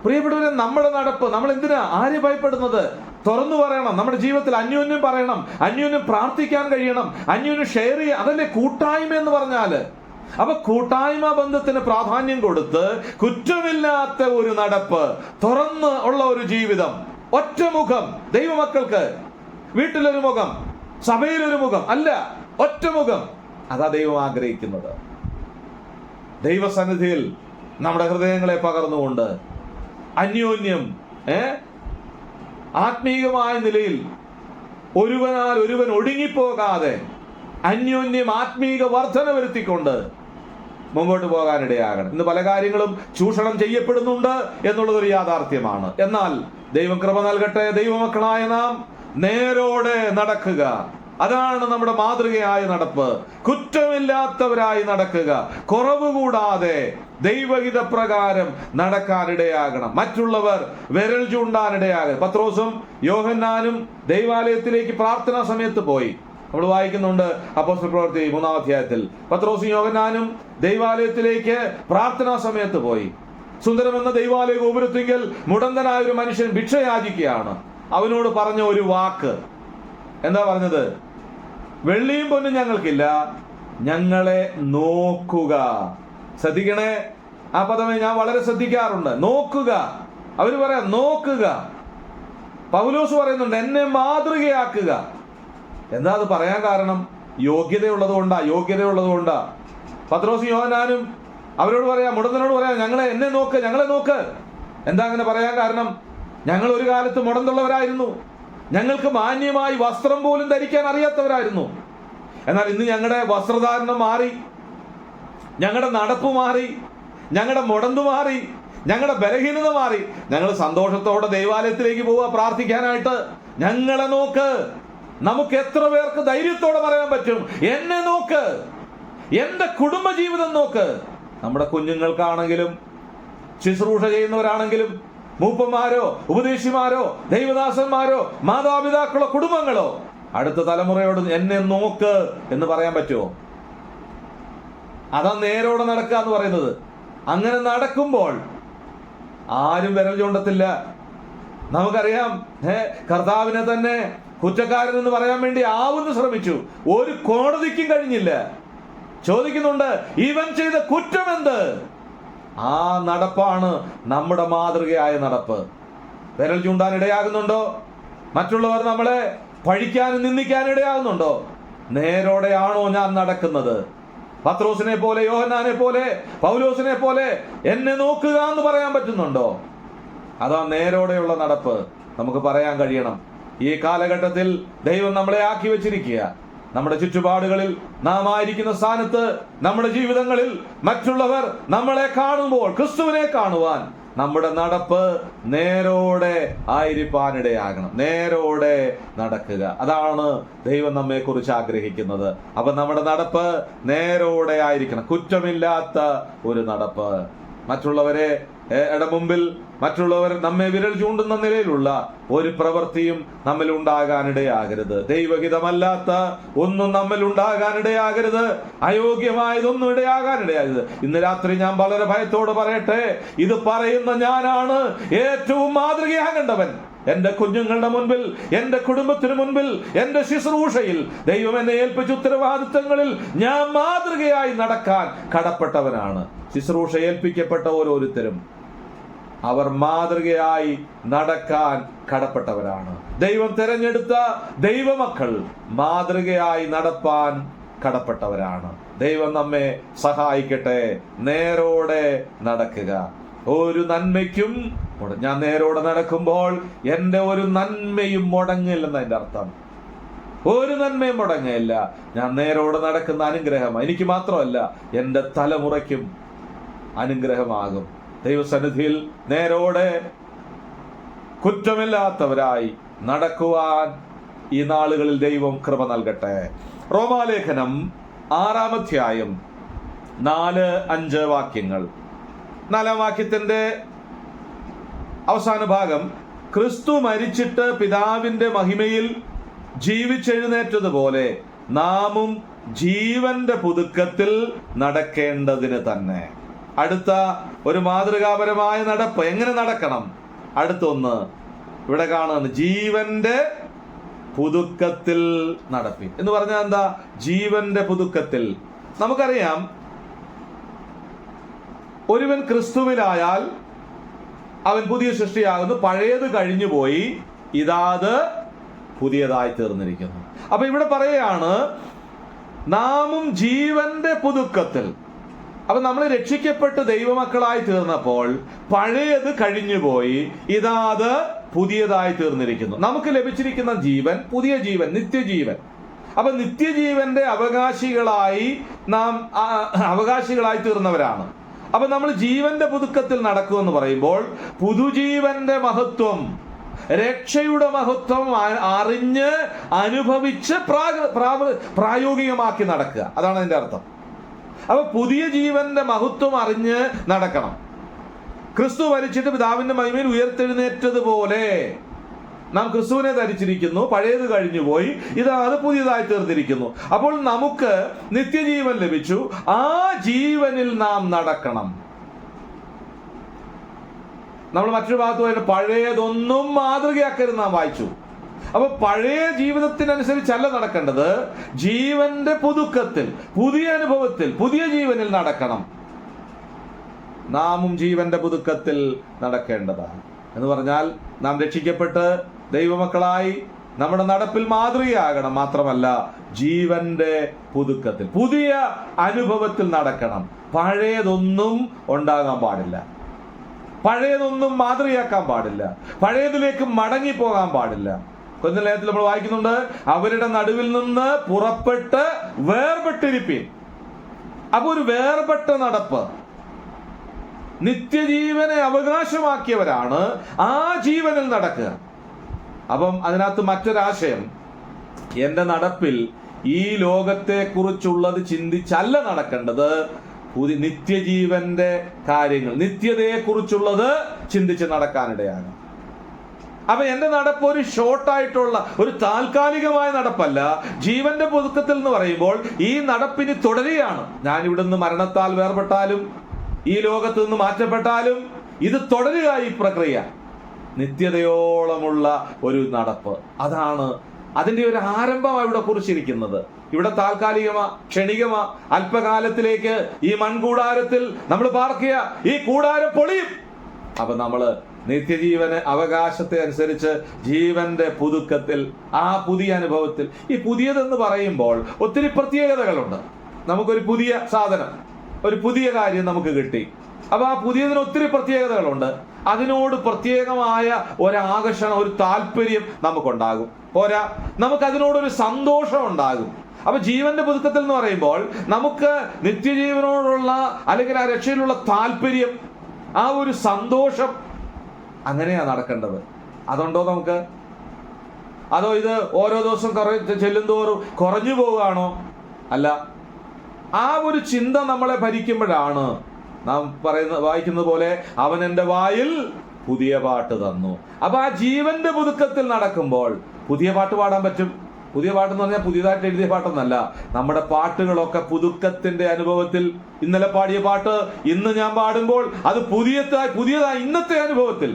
പ്രിയപ്പെട്ടവരെ, നമ്മുടെ നടപ്പ്, നമ്മൾ എന്തിനാ ആരെ ഭയപ്പെടുന്നത്? തുറന്നു പറയണം. നമ്മുടെ ജീവിതത്തിൽ അന്യോന്യം പറയണം, അന്യോന്യം പ്രാർത്ഥിക്കാൻ കഴിയണം, അന്യോന്യം ഷെയർ ചെയ്യുക. അതല്ലേ കൂട്ടായ്മ എന്ന് പറഞ്ഞാല്. അപ്പൊ കൂട്ടായ്മ ബന്ധത്തിന് പ്രാധാന്യം കൊടുത്ത് കുറ്റമില്ലാത്ത ഒരു നടപ്പ്, തുറന്ന് ഉള്ള ഒരു ജീവിതം, ഒറ്റമുഖം. ദൈവമക്കൾക്ക് വീട്ടിലൊരു മുഖം, സഭയിലൊരു മുഖം അല്ല, ഒറ്റമുഖം. അതാ ദൈവം ആഗ്രഹിക്കുന്നത്. ദൈവസന്നിധിയിൽ നമ്മുടെ ഹൃദയങ്ങളെ പകർന്നുകൊണ്ട് അന്യോന്യം ആത്മീയമായ നിലയിൽ ഒരുവനാൽ ഒരുവൻ ഒടുങ്ങിപ്പോകാതെ അന്യോന്യം ആത്മീക വർധന വരുത്തിക്കൊണ്ട് മുമ്പോട്ട് പോകാനിടയാകണം. ഇന്ന് പല കാര്യങ്ങളും ചൂഷണം ചെയ്യപ്പെടുന്നുണ്ട് എന്നുള്ളതൊരു യാഥാർത്ഥ്യമാണ്. എന്നാൽ ദൈവം കൃപ നൽകട്ടെ. ദൈവമക്കളായ നാം നേരോടെ നടക്കുക, അതാണ് നമ്മുടെ മാതൃകയായ നടപ്പ്. കുറ്റമില്ലാത്തവരായി നടക്കുക, കുറവ് കൂടാതെ ദൈവഹിത പ്രകാരം നടക്കാനിടയാകണം. മറ്റുള്ളവർ വിരൽ ചൂണ്ടാനിടയാകണം. പത്രോസും യോഹന്നാനും ദൈവാലയത്തിലേക്ക് പ്രാർത്ഥനാ സമയത്ത് പോയി. നമ്മൾ വായിക്കുന്നുണ്ട് അപ്പോസ്തല പ്രവൃത്തി 3-ാം അധ്യായത്തിൽ. പത്രോസും യോഹന്നാനും ദൈവാലയത്തിലേക്ക് പ്രാർത്ഥനാ സമയത്ത് പോയി. സുന്ദരമെന്ന ദൈവാലയ ഗോപുരത്തിങ്കൽ മുടന്തനായ ഒരു മനുഷ്യൻ ഭിക്ഷയാചിക്കുകയാണ്. അവനോട് പറഞ്ഞ ഒരു വാക്ക് എന്താ പറഞ്ഞത്? വെള്ളിയും പൊന്നും ഞങ്ങൾക്കില്ല, ഞങ്ങളെ നോക്കുക. ശ്രദ്ധിക്കണേ, ആ പദമേ ഞാൻ വളരെ ശ്രദ്ധിക്കാറുണ്ട്. നോക്കുക. അവര് പറയാം നോക്കുക. പൗലോസ് പറയുന്നുണ്ട് എന്നെ മാതൃകയാക്കുക. എന്താ അത് പറയാൻ കാരണം? യോഗ്യതയുള്ളത് കൊണ്ടാ. പത്രോസും യോഹന്നാനും അവരോട് പറയാം, മുടന്തനോട് പറയാം, എന്നെ നോക്ക്, ഞങ്ങളെ നോക്ക്. എന്താ അങ്ങനെ പറയാൻ കാരണം? ഞങ്ങൾ ഒരു കാലത്ത് മുടന്തുള്ളവരായിരുന്നു. ഞങ്ങൾക്ക് മാന്യമായി വസ്ത്രം പോലും ധരിക്കാൻ അറിയാത്തവരായിരുന്നു. എന്നാൽ ഇന്ന് ഞങ്ങളുടെ വസ്ത്രധാരണം മാറി, ഞങ്ങളുടെ നടപ്പ് മാറി, ഞങ്ങളുടെ മുടന്തു മാറി, ഞങ്ങളുടെ ബലഹീനത മാറി. ഞങ്ങൾ സന്തോഷത്തോടെ ദൈവാലയത്തിലേക്ക് പോവുക പ്രാർത്ഥിക്കാനായിട്ട്. ഞങ്ങളെ നോക്ക്. നമുക്ക് എത്ര പേർക്ക് ധൈര്യത്തോടെ പറയാൻ പറ്റും, എന്നെ നോക്ക്, എന്റെ കുടുംബജീവിതം നോക്ക്. നമ്മുടെ കുഞ്ഞുങ്ങൾക്കാണെങ്കിലും ശുശ്രൂഷ ചെയ്യുന്നവരാണെങ്കിലും മൂപ്പന്മാരോ ഉപദേശിമാരോ ദൈവദാസന്മാരോ മാതാപിതാക്കളോ കുടുംബങ്ങളോ അടുത്ത തലമുറയോട് എന്നെ നോക്ക് എന്ന് പറയാൻ പറ്റുമോ? അതാ നേരോടെ നടക്കുക എന്ന് പറയുന്നത്. അങ്ങനെ നടക്കുമ്പോൾ ആരും വിരൽ ചൂണ്ടത്തില്ല. നമുക്കറിയാം, കർത്താവിനെ തന്നെ കുറ്റക്കാരൻ എന്ന് പറയാൻ വേണ്ടി ആവുന്ന ശ്രമിച്ചു, ഒരു കോടതിക്കും കഴിഞ്ഞില്ല. ചോദിക്കുന്നുണ്ട്, ഇവൻ ചെയ്ത കുറ്റം എന്ത്? ആ നടപ്പാണ് നമ്മുടെ മാതൃകയായ നടപ്പ്. വിരൽ ചൂണ്ടാൻ ഇടയാകുന്നുണ്ടോ? മറ്റുള്ളവർ നമ്മളെ പഴിക്കാനും നിന്ദിക്കാനും ഇടയാകുന്നുണ്ടോ? നേരോടെയാണോ ഞാൻ നടക്കുന്നത്? പത്രോസിനെ പോലെ, യോഹന്നാനെ പോലെ, പൗലോസിനെ പോലെ എന്നെ നോക്കുക എന്ന് പറയാൻ പറ്റുന്നുണ്ടോ? അതാ നേരോടെയുള്ള നടപ്പ് നമുക്ക് പറയാൻ കഴിയണം. ഈ കാലഘട്ടത്തിൽ ദൈവം നമ്മളെ ആക്കി വെച്ചിരിക്കുക. നമ്മുടെ ചുറ്റുപാടുകളിൽ, നാം ആയിരിക്കുന്ന സ്ഥാനത്ത്, നമ്മുടെ ജീവിതങ്ങളിൽ മറ്റുള്ളവർ നമ്മളെ കാണുമ്പോൾ ക്രിസ്തുവിനെ കാണുവാൻ നമ്മുടെ നടപ്പ് നേരോടെ ആയിരിക്കാനിടയാകണം. നേരോടെ നടക്കുക, അതാണ് ദൈവം നമ്മെ കുറിച്ച് ആഗ്രഹിക്കുന്നത്. അപ്പൊ നമ്മുടെ നടപ്പ് നേരോടെ ആയിരിക്കണം, കുറ്റമില്ലാത്ത ഒരു നടപ്പ്. മറ്റുള്ളവരെ മുമ്പിൽ മറ്റുള്ളവർ നമ്മെ വിരൽ ചൂണ്ടുന്ന നിലയിലുള്ള ഒരു പ്രവൃത്തിയും നമ്മിൽ ഉണ്ടാകാനിടയാകരുത്. ദൈവഹിതമല്ലാത്ത ഒന്നും നമ്മിൽ ഉണ്ടാകാനിടയാകരുത്. അയോഗ്യമായതൊന്നും ഇടയാകാനിടയാകരുത്. ഇന്ന് രാത്രി ഞാൻ വളരെ ഭയത്തോട് പറയട്ടെ, ഇത് പറയുന്ന ഞാനാണ് ഏറ്റവും മാതൃകയാകേണ്ടവൻ. എന്റെ കുഞ്ഞുങ്ങളുടെ മുൻപിൽ, എന്റെ കുടുംബത്തിന് മുൻപിൽ, എന്റെ ശുശ്രൂഷയിൽ ദൈവം എന്നെ ഏൽപ്പിച്ച ഉത്തരവാദിത്തങ്ങളിൽ ഞാൻ മാതൃകയായി നടക്കാൻ കടപ്പെട്ടവനാണ്. ശുശ്രൂഷ ഏൽപ്പിക്കപ്പെട്ട ഓരോരുത്തരും അവർ മാതൃകയായി നടക്കാൻ കടപ്പെട്ടവരാണ്. ദൈവം തിരഞ്ഞെടുത്ത ദൈവമക്കൾ മാതൃകയായി നടപ്പാൻ കടപ്പെട്ടവരാണ്. ദൈവം നമ്മെ സഹായിക്കട്ടെ. നേരോടെ നടക്കുക, ഒരു നന്മയ്ക്കും ഞാൻ നേരോടെ നടക്കുമ്പോൾ എൻ്റെ ഒരു നന്മയും മുടങ്ങില്ലെന്ന് അതിൻ്റെ അർത്ഥം. ഒരു നന്മയും മുടങ്ങില്ല. ഞാൻ നേരോടെ നടക്കുന്ന അനുഗ്രഹം എനിക്ക് മാത്രമല്ല, എൻ്റെ തലമുറയ്ക്കും അനുഗ്രഹമാകും. ദൈവസന്നിധിയിൽ നേരോടെ കുറ്റമില്ലാത്തവരായി നടക്കുവാൻ ഈ നാളുകളിൽ ദൈവം കൃപ നൽകട്ടെ. റോമാലേഖനം 6-ാം അധ്യായം 4-5 വാക്യങ്ങൾ. 4-ാം വാക്യത്തിന്റെ അവസാന ഭാഗം, ക്രിസ്തു മരിച്ചിട്ട് പിതാവിന്റെ മഹിമയിൽ ജീവിച്ചെഴുന്നേറ്റതുപോലെ നാമും ജീവന്റെ പുതുക്കത്തിൽ നടക്കേണ്ടതിന് തന്നെ. അടുത്ത ഒരു മാതൃകാപരമായ നടപ്പ് എങ്ങനെ നടക്കണം? അടുത്തൊന്ന് ഇവിടെ കാണുന്നു, ജീവന്റെ പുതുക്കത്തിൽ നടപ്പി എന്ന് പറഞ്ഞാൽ എന്താ? ജീവന്റെ പുതുക്കത്തിൽ. നമുക്കറിയാം, ഒരുവൻ ക്രിസ്തുവിലായാൽ അവൻ പുതിയ സൃഷ്ടിയാകുന്നു. പഴയത് കഴിഞ്ഞു പോയി, ഇതാത് പുതിയതായി തീർന്നിരിക്കുന്നു. അപ്പൊ ഇവിടെ പറയുകയാണ്, നാമും ജീവന്റെ പുതുക്കത്തിൽ. അപ്പൊ നമ്മൾ രക്ഷിക്കപ്പെട്ട് ദൈവമക്കളായി തീർന്നപ്പോൾ പഴയത് കഴിഞ്ഞുപോയി, ഇതാത് പുതിയതായി തീർന്നിരിക്കുന്നു. നമുക്ക് ലഭിച്ചിരിക്കുന്ന ജീവൻ പുതിയ ജീവൻ, നിത്യജീവൻ. അപ്പൊ നിത്യജീവന്റെ അവകാശികളായി തീർന്നവരാണ്. അപ്പൊ നമ്മൾ ജീവന്റെ പുതുക്കത്തിൽ നടക്കുമെന്ന് പറയുമ്പോൾ പുതുജീവന്റെ മഹത്വം, രക്ഷയുടെ മഹത്വം അറിഞ്ഞ് അനുഭവിച്ച് പ്രായോഗികമാക്കി നടക്കുക. അതാണ് അതിന്റെ അർത്ഥം. അപ്പൊ പുതിയ ജീവന്റെ മഹത്വം അറിഞ്ഞ് നടക്കണം. ക്രിസ്തു മരിച്ചിട്ട് പിതാവിന്റെ മഹിമയിൽ ഉയർത്തെഴുന്നേറ്റതുപോലെ നാം ക്രിസ്തുവിനെ ധരിച്ചിരിക്കുന്നു. പഴയത് കഴിഞ്ഞുപോയി, ഇതാത് പുതിയതായി തീർന്നിരിക്കുന്നു. അപ്പോൾ നമുക്ക് നിത്യജീവൻ ലഭിച്ചു. ആ ജീവനിൽ നാം നടക്കണം. നമ്മൾ മറ്റൊരു ഭാഗത്ത് പറയുന്നത് പഴയതൊന്നും മാതൃകയാക്കരുത് നാം വായിച്ചു. അപ്പൊ പഴയ ജീവിതത്തിനനുസരിച്ചല്ല നടക്കേണ്ടത്, ജീവന്റെ പുതുക്കത്തിൽ, പുതിയ അനുഭവത്തിൽ, പുതിയ ജീവനിൽ നടക്കണം. നാമും ജീവന്റെ പുതുക്കത്തിൽ നടക്കേണ്ടതാണ് എന്ന് പറഞ്ഞാൽ നാം രക്ഷിക്കപ്പെട്ട് ദൈവമക്കളായി നമ്മുടെ നടപ്പിൽ മാതൃകയാകണം. മാത്രമല്ല ജീവന്റെ പുതുക്കത്തിൽ, പുതിയ അനുഭവത്തിൽ നടക്കണം. പഴയതൊന്നും ഉണ്ടാകാൻ പാടില്ല, പഴയതൊന്നും മാതൃകയാക്കാൻ പാടില്ല, പഴയതിലേക്ക് മടങ്ങിപ്പോകാൻ പാടില്ല. കൊന്ന ലേഖനത്തിൽ നമ്മൾ വായിക്കുന്നുണ്ട്, അവരുടെ നടുവിൽ നിന്ന് പുറപ്പെട്ട് വേർപെട്ടിരിപ്പീൻ. അപ്പൊ ഒരു വേർപെട്ട നടപ്പ്, നിത്യജീവനെ അവകാശമാക്കിയവരാണ് ആ ജീവനിൽ നടക്കുക. അപ്പം അതിനകത്ത് മറ്റൊരാശയം, എൻ്റെ നടപ്പിൽ ഈ ലോകത്തെ കുറിച്ചുള്ളത് ചിന്തിച്ചല്ല നടക്കേണ്ടത്, നിത്യജീവന്റെ കാര്യങ്ങൾ, നിത്യതയെ കുറിച്ചുള്ളത് ചിന്തിച്ച് നടക്കാനിടയാണ്. അപ്പൊ എന്റെ നടപ്പ് ഒരു ഷോർട്ടായിട്ടുള്ള, ഒരു താൽക്കാലികമായ നടപ്പല്ല. ജീവന്റെ പുതുക്കത്തിൽ എന്ന് പറയുമ്പോൾ ഈ നടപ്പിന് തുടരുകയാണ്. ഞാൻ ഇവിടുന്ന് മരണത്താൽ വേർപെട്ടാലും ഈ ലോകത്ത് നിന്ന് മാറ്റപ്പെട്ടാലും ഇത് തുടരുക. ഈ പ്രക്രിയ നിത്യതയോളമുള്ള ഒരു നടപ്പ്, അതാണ് അതിന്റെ ഒരു ആരംഭമാണ് ഇവിടെ കുറിച്ചിരിക്കുന്നത്. ഇവിടെ താൽക്കാലികമാ, ക്ഷണികമാ, അല്പകാലത്തിലേക്ക് ഈ മൺകൂടാരത്തിൽ നമ്മൾ പാർക്കുക, ഈ കൂടാരം പൊളിയും. അപ്പൊ നമ്മള് നിത്യജീവന് അവകാശത്തെ അനുസരിച്ച് ജീവന്റെ പുതുക്കത്തിൽ, ആ പുതിയ അനുഭവത്തിൽ. ഈ പുതിയതെന്ന് പറയുമ്പോൾ ഒത്തിരി പ്രത്യേകതകളുണ്ട്. നമുക്കൊരു പുതിയ സാധനം, ഒരു പുതിയ കാര്യം നമുക്ക് കിട്ടി. അപ്പൊ ആ പുതിയതിന് ഒത്തിരി പ്രത്യേകതകളുണ്ട്. അതിനോട് പ്രത്യേകമായ ഒരാകർഷണം, ഒരു താല്പര്യം നമുക്കുണ്ടാകും. പോരാ, നമുക്ക് അതിനോടൊരു സന്തോഷം ഉണ്ടാകും. അപ്പൊ ജീവന്റെ പുതുക്കത്തിൽ എന്ന് പറയുമ്പോൾ നമുക്ക് നിത്യജീവനോടുള്ള, അല്ലെങ്കിൽ ആ രക്ഷയിലുള്ള താല്പര്യം, ആ ഒരു സന്തോഷം, അങ്ങനെയാ നടക്കേണ്ടത്. അതുണ്ടോ നമുക്ക്? അതോ ഇത് ഓരോ ദിവസം ചെല്ലുന്തോറും കുറഞ്ഞു പോവുകയാണോ? അല്ല. ആ ഒരു ചിന്ത നമ്മളെ ഭരിക്കുമ്പോഴാണ് നാം വായിക്കുന്നത് പോലെ, അവൻ എൻ്റെ വായിൽ പുതിയ പാട്ട് തന്നു. അപ്പൊ ആ ജീവന്റെ പുതുക്കത്തിൽ നടക്കുമ്പോൾ പുതിയ പാട്ട് പാടാൻ പറ്റും. പുതിയ പാട്ടെന്ന് പറഞ്ഞാൽ പുതിയതായിട്ട് എഴുതിയ പാട്ടൊന്നല്ല. നമ്മുടെ പാട്ടുകളൊക്കെ പുതുക്കത്തിന്റെ അനുഭവത്തിൽ, ഇന്നലെ പാടിയ പാട്ട് ഇന്ന് ഞാൻ പാടുമ്പോൾ അത് പുതിയതായി ഇന്നത്തെ അനുഭവത്തിൽ.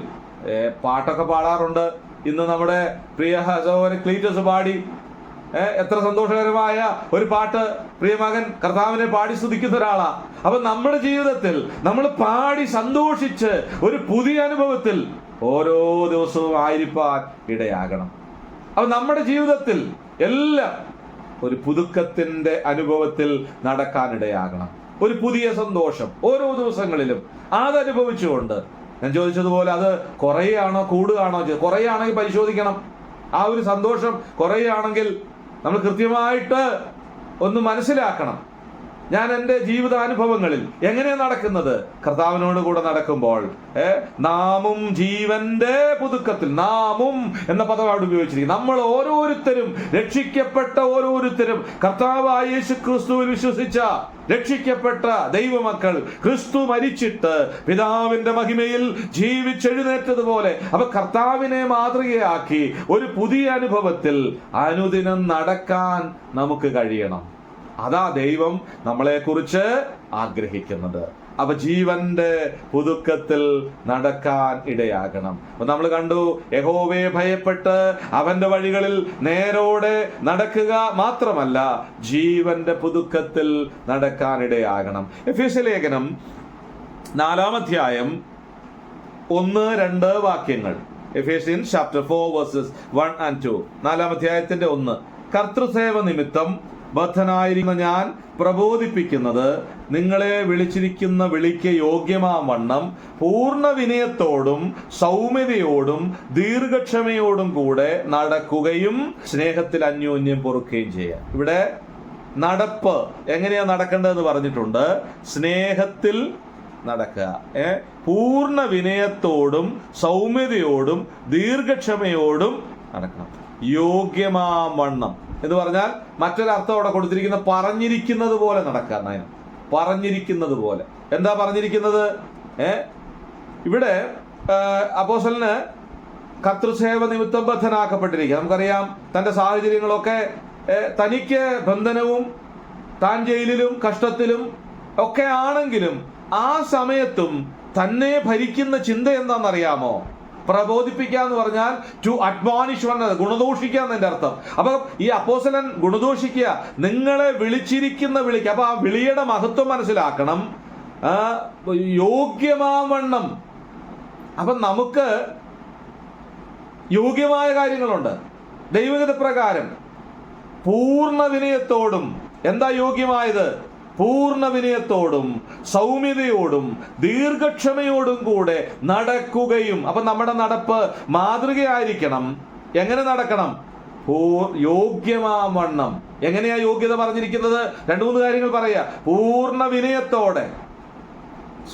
പാട്ടൊക്കെ പാടാറുണ്ട്. ഇന്ന് നമ്മുടെ പ്രിയ സഹോദരൻ ക്ലീറ്റസ് പാടി, എത്ര സന്തോഷകരമായ ഒരു പാട്ട്. പ്രിയമകൻ കർത്താവിനെ പാടി സ്തുതിക്കുന്ന ഒരാളാ. അപ്പൊ നമ്മുടെ ജീവിതത്തിൽ നമ്മൾ പാടി സന്തോഷിച്ച് ഒരു പുതിയ അനുഭവത്തിൽ ഓരോ ദിവസവും ആയിരിക്കാൻ ഇടയാകണം. അപ്പൊ നമ്മുടെ ജീവിതത്തിൽ എല്ലാം ഒരു പുതുക്കത്തിന്റെ അനുഭവത്തിൽ നടക്കാനിടയാകണം. ഒരു പുതിയ സന്തോഷം ഓരോ ദിവസങ്ങളിലും അതനുഭവിച്ചുകൊണ്ട്. ഞാൻ ചോദിച്ചതുപോലെ അത് കുറയുകയാണോ കൂടുകയാണോ? കുറയുകയാണെങ്കിൽ പരിശോധിക്കണം. ആ ഒരു സന്തോഷം കുറയുകയാണെങ്കിൽ നമ്മൾ കൃത്യമായിട്ട് ഒന്ന് മനസ്സിലാക്കണം. ഞാൻ എൻ്റെ ജീവിതാനുഭവങ്ങളിൽ എങ്ങനെയാണ് നടക്കുന്നത്? കർത്താവിനോട് കൂടെ നടക്കുമ്പോൾ നാമും ജീവന്റെ പുതുക്കത്തിൽ, നാമും എന്ന പദം അവിടെ ഉപയോഗിച്ചിരിക്കും. നമ്മൾ ഓരോരുത്തരും, രക്ഷിക്കപ്പെട്ട ഓരോരുത്തരും, കർത്താവായ യേശു ക്രിസ്തുവിൽ വിശ്വസിച്ച രക്ഷിക്കപ്പെട്ട ദൈവമക്കൾ, ക്രിസ്തു മരിച്ചിട്ട് പിതാവിന്റെ മഹിമയിൽ ജീവിച്ചെഴുന്നേറ്റതുപോലെ, അപ്പൊ കർത്താവിനെ മാതൃകയാക്കി ഒരു പുതിയ അനുഭവത്തിൽ അനുദിനം നടക്കാൻ നമുക്ക് കഴിയണം. അതാ ദൈവം നമ്മളെക്കുറിച്ച് ആഗ്രഹിക്കുന്നത്. അപ്പൊ ജീവന്റെ പുതുക്കത്തിൽ നടക്കാൻ ഇടയാകണം. അപ്പൊ നമ്മൾ കണ്ടു, യഹോവയെ ഭയപ്പെട്ട് അവന്റെ വഴികളിൽ നേരോടെ നടക്കുക മാത്രമല്ല, ജീവന്റെ പുതുക്കത്തിൽ നടക്കാൻ ഇടയാകണം. എഫേസ്യ ലേഖനം 4-ാം അധ്യായം 1-2 വാക്യങ്ങൾ. Ephesians chapter 4 versus 1 and 2. 4-ാം അധ്യായത്തിന്റെ 1. കർത്തൃസേവ നിമിത്തം ബദ്ധനായിരിക്കുന്ന ഞാൻ പ്രബോധിപ്പിക്കുന്നത്, നിങ്ങളെ വിളിച്ചിരിക്കുന്ന വിളിക്ക് യോഗ്യമാവണ്ണം പൂർണ്ണ വിനയത്തോടും സൗമ്യതയോടും ദീർഘക്ഷമയോടും കൂടെ നടക്കുകയും സ്നേഹത്തിൽ അന്യോന്യം പൊറുക്കുകയും ചെയ്യാം. ഇവിടെ നടപ്പ് എങ്ങനെയാ നടക്കേണ്ടതെന്ന് പറഞ്ഞിട്ടുണ്ട്. സ്നേഹത്തിൽ നടക്കുക, പൂർണ്ണ വിനയത്തോടും സൗമ്യതയോടും ദീർഘക്ഷമയോടും നടക്കണം. യോഗ്യമാവണ്ണം എന്ന് പറഞ്ഞാൽ മറ്റൊരർത്ഥം അവിടെ കൊടുത്തിരിക്കുന്ന പറഞ്ഞിരിക്കുന്നത് പോലെ നടക്കാൻ. പറഞ്ഞിരിക്കുന്നത് പോലെ എന്താ പറഞ്ഞിരിക്കുന്നത്? ഇവിടെ അപ്പോസ്തലന് കർത്തൃസേവ നിമിത്തം ബദ്ധനാക്കപ്പെട്ടിരിക്കുക. നമുക്കറിയാം, തന്റെ സാഹചര്യങ്ങളൊക്കെ തനിക്ക് ബന്ധനവും താൻ ജയിലിലും കഷ്ടത്തിലും ഒക്കെ ആണെങ്കിലും ആ സമയത്തും തന്നെ ഭരിക്കുന്ന ചിന്ത എന്താണെന്നറിയാമോ? പ്രബോധിപ്പിക്കാന്ന് പറഞ്ഞാൽ ടു അഡ്വാനിഷ്, ഗുണദോഷിക്കുക എന്റെ അർത്ഥം. അപ്പൊ ഈ അപ്പോസ്തലൻ ഗുണദോഷിക്കുക, നിങ്ങളെ വിളിച്ചിരിക്കുന്ന വിളിക്ക്. അപ്പൊ ആ വിളിയുടെ മഹത്വം മനസ്സിലാക്കണം. യോഗ്യമാവണ്ണം. അപ്പൊ നമുക്ക് യോഗ്യമായ കാര്യങ്ങളുണ്ട് ദൈവഗത പ്രകാരം. പൂർണ്ണ വിനയത്തോടും, എന്താ യോഗ്യമായത്? പൂർണ്ണ വിനയത്തോടും സൗമ്യതയോടും ദീർഘക്ഷമയോടും കൂടെ നടക്കുകയും. അപ്പൊ നമ്മുടെ നടപ്പ് മാതൃകയായിരിക്കണം. എങ്ങനെ നടക്കണം? യോഗ്യമാവണ്ണം. എങ്ങനെയാ യോഗ്യത പറഞ്ഞിരിക്കുന്നത്? 2-3 കാര്യങ്ങൾ പറയാ. പൂർണ്ണ വിനയത്തോടെ,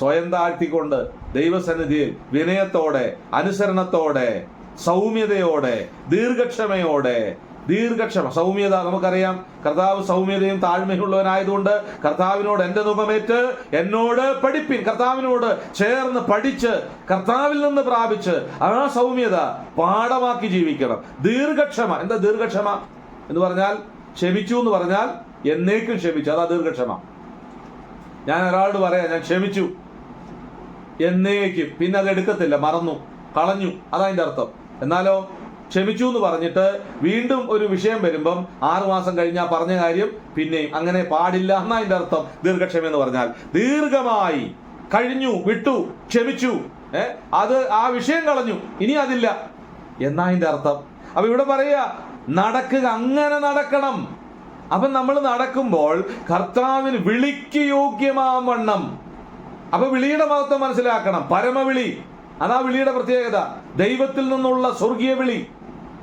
സ്വയം താഴ്ത്തിക്കൊണ്ട് ദൈവസന്നിധിയിൽ വിനയത്തോടെ, അനുസരണത്തോടെ, സൗമ്യതയോടെ, ദീർഘക്ഷമയോടെ. സൗമ്യത നമുക്കറിയാം, കർത്താവ് സൗമ്യതയും താഴ്മയുള്ളവനായതുകൊണ്ട് കർത്താവിനോട് എൻ്റെ നുപമേറ്റ് എന്നോട് പഠിപ്പിൻ, കർത്താവിനോട് ചേർന്ന് പഠിച്ച് കർത്താവിൽ നിന്ന് പ്രാപിച്ച് ആ സൗമ്യത പാഠമാക്കി ജീവിക്കണം. ദീർഘക്ഷമ. എന്താ ദീർഘക്ഷമ എന്ന് പറഞ്ഞാൽ? ക്ഷമിച്ചു എന്ന് പറഞ്ഞാൽ എന്നേക്കും ക്ഷമിച്ചു, അതാ ദീർഘക്ഷമ. ഞാൻ ഒരാളോട് പറയാം ഞാൻ ക്ഷമിച്ചു എന്നേക്കും, പിന്നെ അത് എടുക്കത്തില്ല, മറന്നു കളഞ്ഞു, അതതിൻ്റെ അർത്ഥം. എന്നാലോ ക്ഷമിച്ചു എന്ന് പറഞ്ഞിട്ട് വീണ്ടും ഒരു വിഷയം വരുമ്പം 6 മാസം കഴിഞ്ഞാൽ പറഞ്ഞ കാര്യം പിന്നെയും അങ്ങനെ പാടില്ല എന്നാ അതിന്റെ അർത്ഥം. ദീർഘക്ഷമ എന്ന് പറഞ്ഞാൽ ദീർഘമായി കഴിഞ്ഞു, വിട്ടു, ക്ഷമിച്ചു, അത് ആ വിഷയം കളഞ്ഞു, ഇനി അതില്ല എന്നാ അതിന്റെ അർത്ഥം. അപ്പൊ ഇവിടെ പറയുക നടക്കുക, അങ്ങനെ നടക്കണം. അപ്പൊ നമ്മൾ നടക്കുമ്പോൾ കർത്താവിന് വിളിക്ക് യോഗ്യമാവണ്ണം. അപ്പൊ വിളിയുടെ മഹത്വം മനസ്സിലാക്കണം. പരമവിളി, അതാ വിളിയുടെ പ്രത്യേകത. ദൈവത്തിൽ നിന്നുള്ള സ്വർഗീയ വിളി.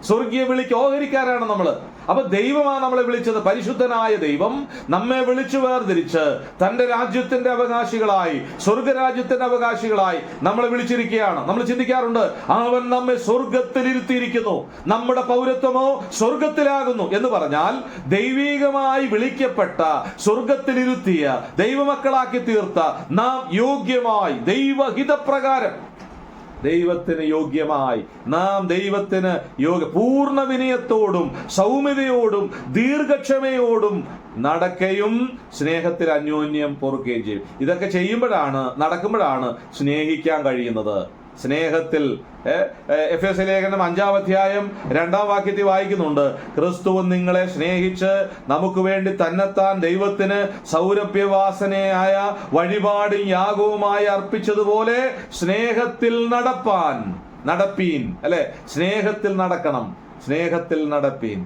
സ്വർഗീയ വിളിക്ക് ഓഹരിക്കാരാണ് നമ്മള്. അപ്പൊ ദൈവമാണ് നമ്മളെ വിളിച്ചത്. പരിശുദ്ധനായ ദൈവം നമ്മെ വിളിച്ചു വേർതിരിച്ച് തന്റെ രാജ്യത്തിന്റെ അവകാശികളായി, സ്വർഗരാജ്യത്തിന്റെ അവകാശികളായി നമ്മളെ വിളിച്ചിരിക്കുകയാണ്. നമ്മൾ ചിന്തിക്കാറുണ്ട്, അവൻ നമ്മെ സ്വർഗത്തിൽ ഇരുത്തിയിരിക്കുന്നു, നമ്മുടെ പൗരത്വമോ സ്വർഗത്തിലാകുന്നു എന്ന് പറഞ്ഞാൽ ദൈവികമായി വിളിക്കപ്പെട്ട, സ്വർഗത്തിലിരുത്തിയ, ദൈവമക്കളാക്കി തീർത്ത നാം യോഗ്യമായി ദൈവഹിതപ്രകാരം ദൈവത്തിന് യോഗ്യമായി നാം ദൈവത്തിന് പൂർണ്ണ വിനയത്തോടും സൗമ്യതയോടും ദീർഘക്ഷമയോടും നടക്കുകയും സ്നേഹത്തിൽ അന്യോന്യം പൊറുക്കുകയും ചെയ്യും. ഇതൊക്കെ ചെയ്യുമ്പോഴാണ്, നടക്കുമ്പോഴാണ് സ്നേഹിക്കാൻ കഴിയുന്നത്. സ്നേഹത്തിൽ എഫേസ്യ ലേഖനം 5-ാം അധ്യായം 2-ാം വാക്യത്തിൽ വായിക്കുന്നുണ്ട്, ക്രിസ്തുവും നിങ്ങളെ സ്നേഹിച്ച് നമുക്ക് വേണ്ടി തന്നെത്താൻ ദൈവത്തിന് സൗരഭ്യവാസനയായ വഴിപാടും യാഗവുമായി അർപ്പിച്ചതുപോലെ സ്നേഹത്തിൽ നടപ്പീൻ. അല്ലെ, സ്നേഹത്തിൽ നടക്കണം, സ്നേഹത്തിൽ നടപ്പീൻ.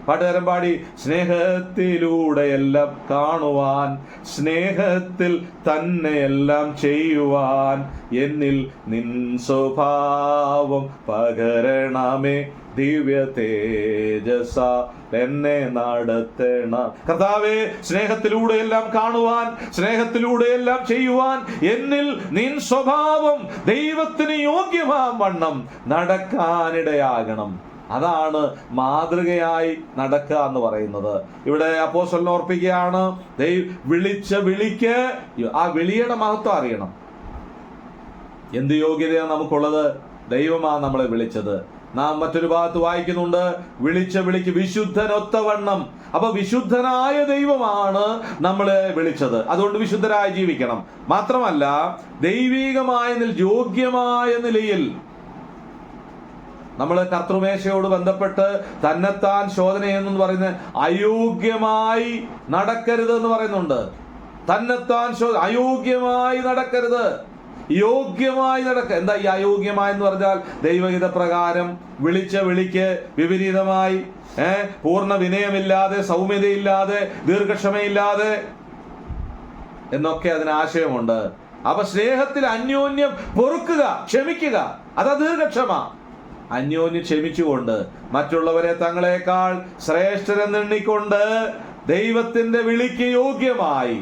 പാട്ടുകാരൻ പാടി, സ്നേഹത്തിലൂടെയെല്ലാം കാണുവാൻ, സ്നേഹത്തിൽ തന്നെയെല്ലാം ചെയ്യുവാൻ, എന്നിൽ നിൻ സ്വഭാവം പകരണമേ, ദിവ്യ തേജസ എന്നെ നടത്തണം. കർത്താവേ, സ്നേഹത്തിലൂടെയെല്ലാം കാണുവാൻ, സ്നേഹത്തിലൂടെയെല്ലാം ചെയ്യുവാൻ, എന്നിൽ നിൻ സ്വഭാവം ദൈവത്തിന് യോഗ്യമാം വണ്ണം നടക്കാനിടയാകണം. അതാണ് മാതൃകയായി നടക്കുക എന്ന് പറയുന്നത്. ഇവിടെ അപ്പോസ്തലൻ ഓർപ്പിക്കുകയാണ്, വിളിച്ച വിളിക്ക് ആ വിളിയുടെ മഹത്വം അറിയണം. എന്ത് യോഗ്യതയാണ് നമുക്കുള്ളത്? ദൈവമാണ് നമ്മളെ വിളിച്ചത്. നാം മറ്റൊരു ഭാഗത്ത് വായിക്കുന്നുണ്ട്, വിളിച്ച വിളിക്ക് വിശുദ്ധനൊത്തവണ്ണം. അപ്പൊ വിശുദ്ധനായ ദൈവമാണ് നമ്മളെ വിളിച്ചത്. അതുകൊണ്ട് വിശുദ്ധരായി ജീവിക്കണം. മാത്രമല്ല, ദൈവികമായ യോഗ്യമായ നിലയിൽ നമ്മൾ കർത്തൃമേശയോട് ബന്ധപ്പെട്ട് തന്നെത്താൻ ശോധന എന്ന് പറയുന്നത് അയോഗ്യമായി നടക്കരുത് എന്ന് പറയുന്നുണ്ട്. തന്നെത്താൻ അയോഗ്യമായി നടക്കരുത്, യോഗ്യമായി നടക്കുക. എന്താ ഈ അയോഗ്യമായി എന്ന് പറഞ്ഞാൽ? ദൈവഹിത പ്രകാരം വിളിച്ച വിളിക്ക് വിപരീതമായി, പൂർണ്ണ വിനയമില്ലാതെ, സൗമ്യതയില്ലാതെ, ദീർഘക്ഷമയില്ലാതെ എന്നൊക്കെ അതിന് ആശയമുണ്ട്. അപ്പൊ സ്നേഹത്തിൽ അന്യോന്യം പൊറുക്കുക, ക്ഷമിക്കുക, അതാ ദീർഘക്ഷമ. അന്യോന്യം ക്ഷമിച്ചുകൊണ്ട് മറ്റുള്ളവരെ തങ്ങളെക്കാൾ ശ്രേഷ്ഠരെന്നെണ്ണിക്കൊണ്ട് ദൈവത്തിന്റെ വിളിക്ക് യോഗ്യമായി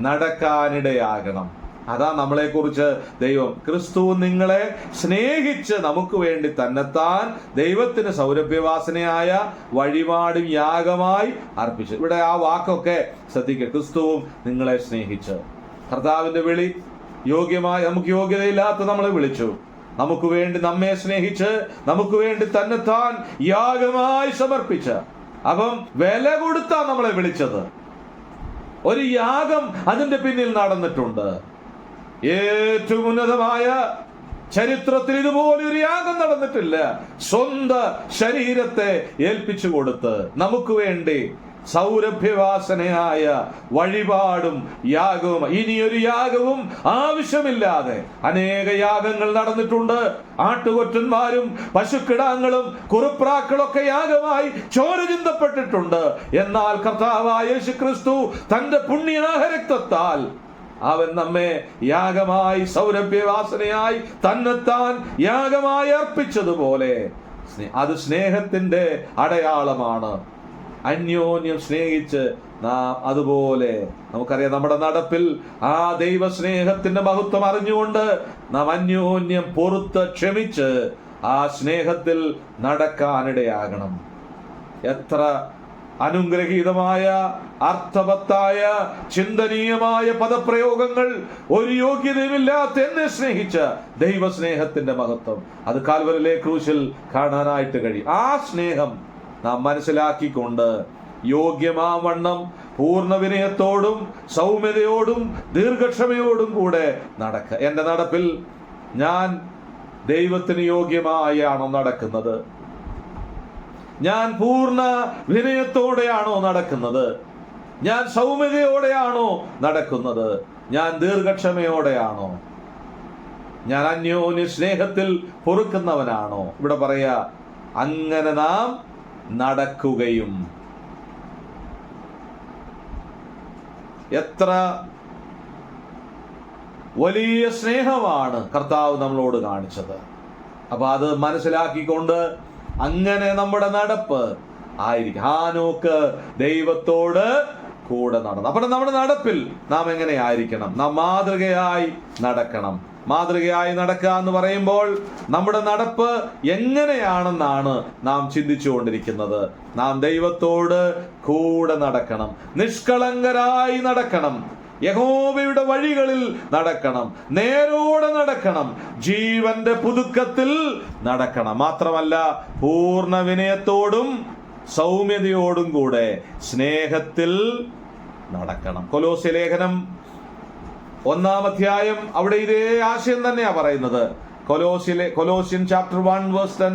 നടക്കാനിടയാകണം. അതാ നമ്മളെക്കുറിച്ച് ദൈവം, ക്രിസ്തു നിങ്ങളെ സ്നേഹിച്ച് നമുക്ക് വേണ്ടി തന്നെത്താൻ ദൈവത്തിന് സൗരഭ്യവാസനയായ വഴിപാടും യാഗമായി അർപ്പിച്ചു. ഇവിടെ ആ വാക്കൊക്കെ ശ്രദ്ധിക്കുക. ക്രിസ്തുവും നിങ്ങളെ സ്നേഹിച്ച്. കർത്താവിന്റെ വിളി യോഗ്യമായി, നമുക്ക് യോഗ്യതയില്ലാത്ത നമ്മളെ വിളിച്ചു, നമുക്ക് വേണ്ടി നമ്മെ സ്നേഹിച്ച് നമുക്ക് വേണ്ടി തന്നെത്താൻ യാഗമായി സമർപ്പിച്ച. അപ്പം വില കൊടുത്താ നമ്മളെ വിളിച്ചത്. ഒരു യാഗം അതിന്റെ പിന്നിൽ നടന്നിട്ടുണ്ട്. ഏറ്റവും ഉന്നതമായ ചരിത്രത്തിൽ ഇതുപോലെ ഒരു യാഗം നടന്നിട്ടില്ല. സ്വന്തം ശരീരത്തെ ഏൽപ്പിച്ചു കൊടുത്ത് നമുക്ക് വേണ്ടി സൗരഭ്യവാസനയായ വഴിപാടും യാഗവും. ഇനിയൊരു യാഗവും ആവശ്യമില്ലാതെ അനേക യാഗങ്ങൾ നടന്നിട്ടുണ്ട്. ആട്ടുകൊറ്റന്മാരും പശുക്കിടാങ്ങളും കുറുപ്രാക്കളൊക്കെ യാഗമായി ചോര ചിന്തപ്പെട്ടിട്ടുണ്ട്. എന്നാൽ കർത്താവായ യേശുക്രിസ്തു തന്റെ പുണ്യാഹ രക്തത്താൽ അവൻ നമ്മെ യാഗമായി, സൗരഭ്യവാസനയായി, തന്നെത്താൻ യാഗമായി അർപ്പിച്ചതുപോലെ അത് സ്നേഹത്തിന്റെ അടയാളമാണ്. അന്യോന്യം സ്നേഹിച്ച് നാം അതുപോലെ, നമുക്കറിയാം, നമ്മുടെ നടപ്പിൽ ആ ദൈവ സ്നേഹത്തിന്റെ മഹത്വം അറിഞ്ഞുകൊണ്ട് നാം അന്യോന്യം പൊറുത്ത് ക്ഷമിച്ച് ആ സ്നേഹത്തിൽ നടക്കാനിടയാകണം. എത്ര അനുഗ്രഹീതമായ, അർത്ഥവത്തായ, ചിന്തനീയമായ പദപ്രയോഗങ്ങൾ! ഒരു യോഗ്യതയുമില്ലാത്ത എന്നെ സ്നേഹിച്ച ദൈവസ്നേഹത്തിന്റെ മഹത്വം അത് കാൽവരിയിലെ ക്രൂശിൽ കാണാനായിട്ട് കഴിയും. ആ സ്നേഹം നാം മനസ്സിലാക്കിക്കൊണ്ട് യോഗ്യമാവണ്ണം പൂർണ്ണ വിനയത്തോടും സൗമ്യതയോടും ദീർഘക്ഷമയോടും കൂടെ നടക്കുക. എൻ്റെ നടപ്പിൽ ഞാൻ ദൈവത്തിന് യോഗ്യമായാണോ നടക്കുന്നത്? ഞാൻ പൂർണ്ണ വിനയത്തോടെയാണോ നടക്കുന്നത്? ഞാൻ സൗമ്യതയോടെയാണോ നടക്കുന്നത്? ഞാൻ ദീർഘക്ഷമയോടെയാണോ? ഞാൻ അന്യോന്യ സ്നേഹത്തിൽ പൊറുക്കുന്നവനാണോ? ഇവിടെ പറയാ, അങ്ങനെ നാം നടക്കുകയും. എത്ര വലിയ സ്നേഹമാണ് കർത്താവ് നമ്മളോട് കാണിച്ചത്. അപ്പൊ അത് മനസ്സിലാക്കിക്കൊണ്ട് അങ്ങനെ നമ്മുടെ നടപ്പ് ആയിരിക്കും. ഹാനോക്ക് ദൈവത്തോട് കൂടെ നടന്നു. അപ്പോൾ നമ്മുടെ നടപ്പിൽ നാം എങ്ങനെ ആയിരിക്കണം? നാം മാതൃകയായി നടക്കണം. മാതൃകയായി നടക്കുക എന്ന് പറയുമ്പോൾ നമ്മുടെ നടപ്പ് എങ്ങനെയാണെന്നാണ് നാം ചിന്തിച്ചുകൊണ്ടിരിക്കുന്നത്. നാം ദൈവത്തോട് കൂടെ നടക്കണം, നിഷ്കളങ്കരായി നടക്കണം, യഹോവയുടെ വഴികളിൽ നടക്കണം, നേരോടെ നടക്കണം, ജീവന്റെ പുതുക്കത്തിൽ നടക്കണം. മാത്രമല്ല, പൂർണ്ണ വിനയത്തോടും സൗമ്യതയോടും കൂടെ സ്നേഹത്തിൽ നടക്കണം. കൊലോസ്യ ലേഖനം 1-ാം അധ്യായം അവിടെ ഇതേ ആശയം തന്നെയാ പറയുന്നത്. കൊലോസ്യൻ ചാപ്റ്റർ 1:10.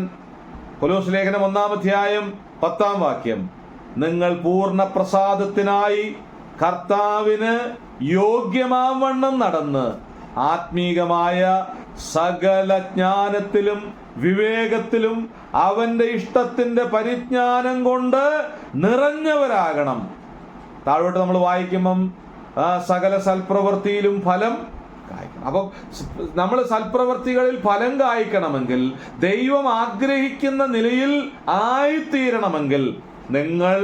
കൊലോസ്യ ലേഖനം 1-ാം അധ്യായം 10-ാം വാക്യം. നിങ്ങൾ പൂർണ്ണ പ്രസാദത്തിനായി കർത്താവിന് യോഗ്യമാവണ്ണം നടന്ന് ആത്മീകമായ സകല ജ്ഞാനത്തിലും വിവേകത്തിലും അവന്റെ ഇഷ്ടത്തിന്റെ പരിജ്ഞാനം കൊണ്ട് നിറഞ്ഞവരാകണം. താഴോട്ട് നമ്മൾ വായിക്കുമ്പം സകല സൽപ്രവൃത്തിയിലും ഫലം കായ്ക്കണം. അപ്പം നമ്മൾ സൽപ്രവൃത്തികളിൽ ഫലം കായ്ക്കണമെങ്കിൽ, ദൈവം ആഗ്രഹിക്കുന്ന നിലയിൽ ആയിത്തീരണമെങ്കിൽ, നിങ്ങൾ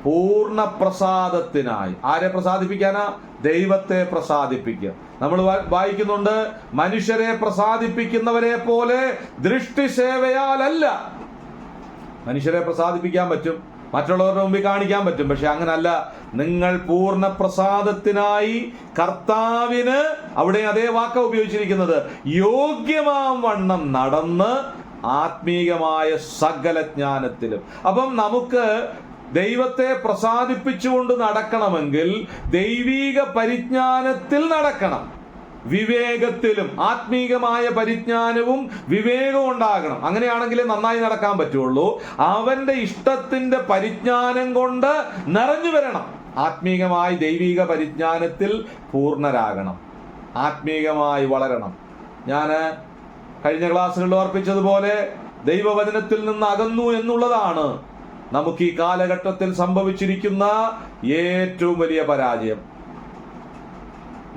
പൂർണ്ണ പ്രസാദത്തിനായി, ആരെ പ്രസാദിപ്പിക്കാനാ? ദൈവത്തെ പ്രസാദിപ്പിക്കുക. നമ്മൾ വായിക്കുന്നുണ്ട്, മനുഷ്യരെ പ്രസാദിപ്പിക്കുന്നവരെ പോലെ ദൃഷ്ടിസേവയാലല്ല. മനുഷ്യരെ പ്രസാദിപ്പിക്കാൻ പറ്റും, മറ്റുള്ളവരുടെ മുമ്പിൽ കാണിക്കാൻ പറ്റും, പക്ഷെ അങ്ങനല്ല. നിങ്ങൾ പൂർണ്ണ പ്രസാദത്തിനായി കർത്താവിന്, അവിടെ അതേ വാക്ക ഉപയോഗിച്ചിരിക്കുന്നത്, യോഗ്യമാം വണ്ണം നടന്ന് ആത്മീകമായ സകല ജ്ഞാനത്തിലും. അപ്പം നമുക്ക് ദൈവത്തെ പ്രസാദിപ്പിച്ചുകൊണ്ട് നടക്കണമെങ്കിൽ ദൈവീക പരിജ്ഞാനത്തിൽ നടക്കണം. വിവേകത്തിലും, ആത്മീകമായ പരിജ്ഞാനവും വിവേകവും ഉണ്ടാകണം. അങ്ങനെയാണെങ്കിലേ നന്നായി നടക്കാൻ പറ്റുള്ളൂ. അവന്റെ ഇഷ്ടത്തിന്റെ പരിജ്ഞാനം കൊണ്ട് നിറഞ്ഞു വരണം. ആത്മീകമായി ദൈവിക പരിജ്ഞാനത്തിൽ പൂർണ്ണരാകണം, ആത്മീകമായി വളരണം. ഞാൻ കഴിഞ്ഞ ക്ലാസ്സുകളിൽ ഓർപ്പിച്ചതുപോലെ ദൈവവചനത്തിൽ നിന്ന് അകന്നു എന്നുള്ളതാണ് നമുക്ക് ഈ കാലഘട്ടത്തിൽ സംഭവിച്ചിരിക്കുന്ന ഏറ്റവും വലിയ പരാജയം.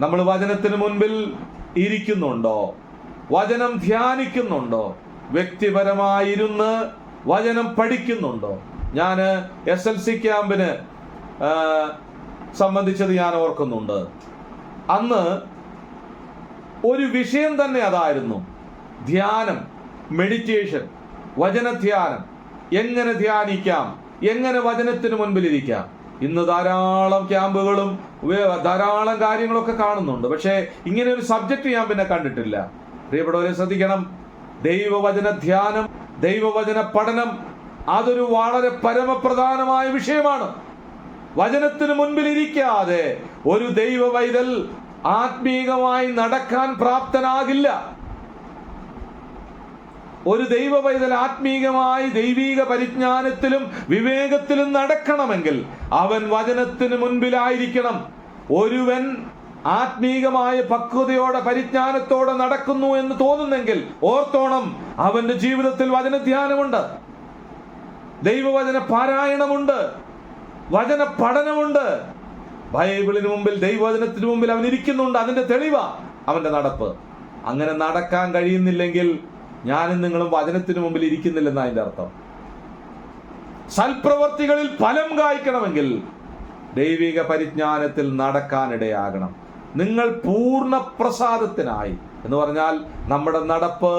നമ്മൾ വചനത്തിന് മുൻപിൽ ഇരിക്കുന്നുണ്ടോ? വചനം ധ്യാനിക്കുന്നുണ്ടോ? വ്യക്തിപരമായിരുന്ന് വചനം പഠിക്കുന്നുണ്ടോ? ഞാൻ SLC ക്യാമ്പിന് സംബന്ധിച്ചത് ഞാൻ ഓർക്കുന്നുണ്ട്. അന്ന് ഒരു വിഷയം തന്നെ അതായിരുന്നു, ധ്യാനം, മെഡിറ്റേഷൻ, വചനധ്യാനം. എങ്ങനെ ധ്യാനിക്കാം, എങ്ങനെ വചനത്തിന് മുൻപിലിരിക്കാം. ഇന്ന് ധാരാളം ക്യാമ്പുകളും ധാരാളം കാര്യങ്ങളൊക്കെ കാണുന്നുണ്ട്, പക്ഷേ ഇങ്ങനെ ഒരു സബ്ജക്റ്റ് ഞാൻ പിന്നെ കണ്ടിട്ടില്ല. പ്രിയപ്പെട്ടവരെ ശ്രദ്ധിക്കണം, ദൈവവചന ധ്യാനം, ദൈവവചന പഠനം അതൊരു വളരെ പരമപ്രധാനമായ വിഷയമാണ്. വചനത്തിന് മുൻപിൽ ഇരിക്കാതെ ഒരു ദൈവ പൈതൽ ആത്മീകമായി നടക്കാൻ പ്രാപ്തനാകില്ല. ഒരു ദൈവ പൈതൽ ആത്മീകമായി ദൈവീക പരിജ്ഞാനത്തിലും വിവേകത്തിലും നടക്കണമെങ്കിൽ അവൻ വചനത്തിന് മുൻപിലായിരിക്കണം. ഒരുവൻ ആത്മീകമായ പക്വതയോടെ പരിജ്ഞാനത്തോടെ നടക്കുന്നു എന്ന് തോന്നുന്നെങ്കിൽ ഓർത്തോണം, അവന്റെ ജീവിതത്തിൽ വചനധ്യാനമുണ്ട്, ദൈവവചന പാരായണമുണ്ട്, വചന പഠനമുണ്ട്. ബൈബിളിന് മുമ്പിൽ, ദൈവവചനത്തിന് മുമ്പിൽ അവൻ ഇരിക്കുന്നുണ്ട്. അതിന്റെ തെളിവാ അവന്റെ നടപ്പ്. അങ്ങനെ നടക്കാൻ കഴിയുന്നില്ലെങ്കിൽ ഞാനും നിങ്ങളും വചനത്തിന് മുമ്പിൽ ഇരിക്കുന്നില്ലെന്ന് അതിന്റെ അർത്ഥം. സൽപ്രവർത്തികളിൽ ഫലം കായ്ക്കണമെങ്കിൽ ദൈവിക പരിജ്ഞാനത്തിൽ നടക്കാനിടയാകണം. നിങ്ങൾ പൂർണ്ണ പ്രസാദത്തിനായി എന്ന് പറഞ്ഞാൽ നമ്മുടെ നടപ്പ്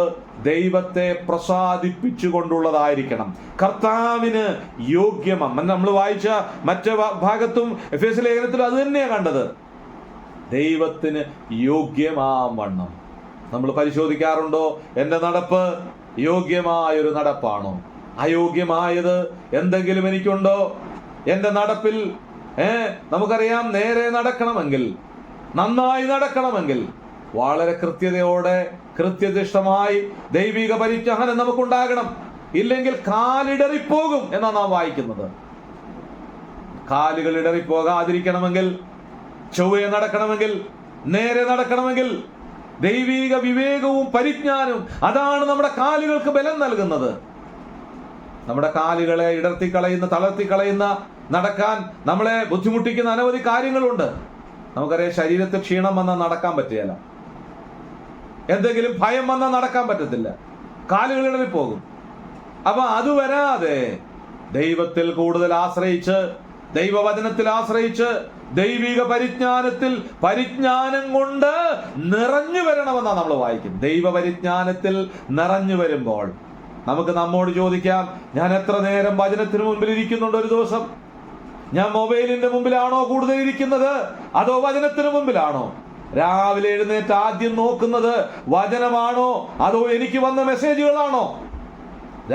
ദൈവത്തെ പ്രസാദിപ്പിച്ചുകൊണ്ടുള്ളതായിരിക്കണം, കർത്താവിന് യോഗ്യമാണ്. നമ്മൾ വായിച്ച മറ്റു ഭാഗത്തും എഫേസ്യ ലേഖനത്തിലും അത് തന്നെയാണ് കണ്ടത്. ദൈവത്തിന് യോഗ്യമാം വണ്ണം നമ്മൾ പരിശോധിക്കാറുണ്ടോ? എൻ്റെ നടപ്പ് യോഗ്യമായൊരു നടപ്പാണോ? അയോഗ്യമായത് എന്തെങ്കിലും എനിക്കുണ്ടോ എൻ്റെ നടപ്പിൽ? നമുക്കറിയാം, നേരെ നടക്കണമെങ്കിൽ, നന്നായി നടക്കണമെങ്കിൽ വളരെ കൃത്യതയോടെ, കൃത്യനിഷ്ഠമായി ദൈവിക പരിജ്ഞാനം നമുക്കുണ്ടാകണം. ഇല്ലെങ്കിൽ കാലിടറിപ്പോകും എന്നാണ് നാം വായിക്കുന്നത്. കാലുകൾ ഇടറിപ്പോകാതിരിക്കണമെങ്കിൽ, ചൊവ്വയെ നടക്കണമെങ്കിൽ, നേരെ നടക്കണമെങ്കിൽ ദൈവിക വിവേകവും പരിജ്ഞാനവും അതാണ് നമ്മുടെ കാലുകൾക്ക് ബലം നൽകുന്നത്. നമ്മുടെ കാലുകളെ ഇടർത്തിക്കളയുന്ന, തളർത്തിക്കളയുന്ന, നടക്കാൻ നമ്മളെ ബുദ്ധിമുട്ടിക്കുന്ന അനവധി കാര്യങ്ങളുണ്ട്. നമുക്കറിയാം, ശരീരത്തിൽ ക്ഷീണം വന്നാൽ നടക്കാൻ പറ്റുകയില്ല, എന്തെങ്കിലും ഭയം വന്നാൽ നടക്കാൻ പറ്റത്തില്ല, കാലുകൾ ഇടറിപ്പോകും. അപ്പൊ അത് വരാതെ ദൈവത്തിൽ കൂടുതൽ ആശ്രയിച്ച്, ദൈവവചനത്തിൽ ആശ്രയിച്ച്, ദൈവിക പരിജ്ഞാനം കൊണ്ട് നിറഞ്ഞു വരണമെന്നാണ് നമ്മൾ വായിക്കുന്നത്. ദൈവപരിജ്ഞാനത്തിൽ നിറഞ്ഞു വരുമ്പോൾ നമുക്ക് നമ്മോട് ചോദിക്കാം, ഞാൻ എത്ര നേരം വചനത്തിന് മുൻപിൽ ഇരിക്കുന്നുണ്ട് ഒരു ദിവസം? ഞാൻ മൊബൈലിന്റെ മുമ്പിലാണോ കൂടുതൽ ഇരിക്കുന്നത്, അതോ വചനത്തിന് മുമ്പിലാണോ? രാവിലെ എഴുന്നേറ്റ് ആദ്യം നോക്കുന്നത് വചനമാണോ, അതോ എനിക്ക് വന്ന മെസ്സേജുകളാണോ?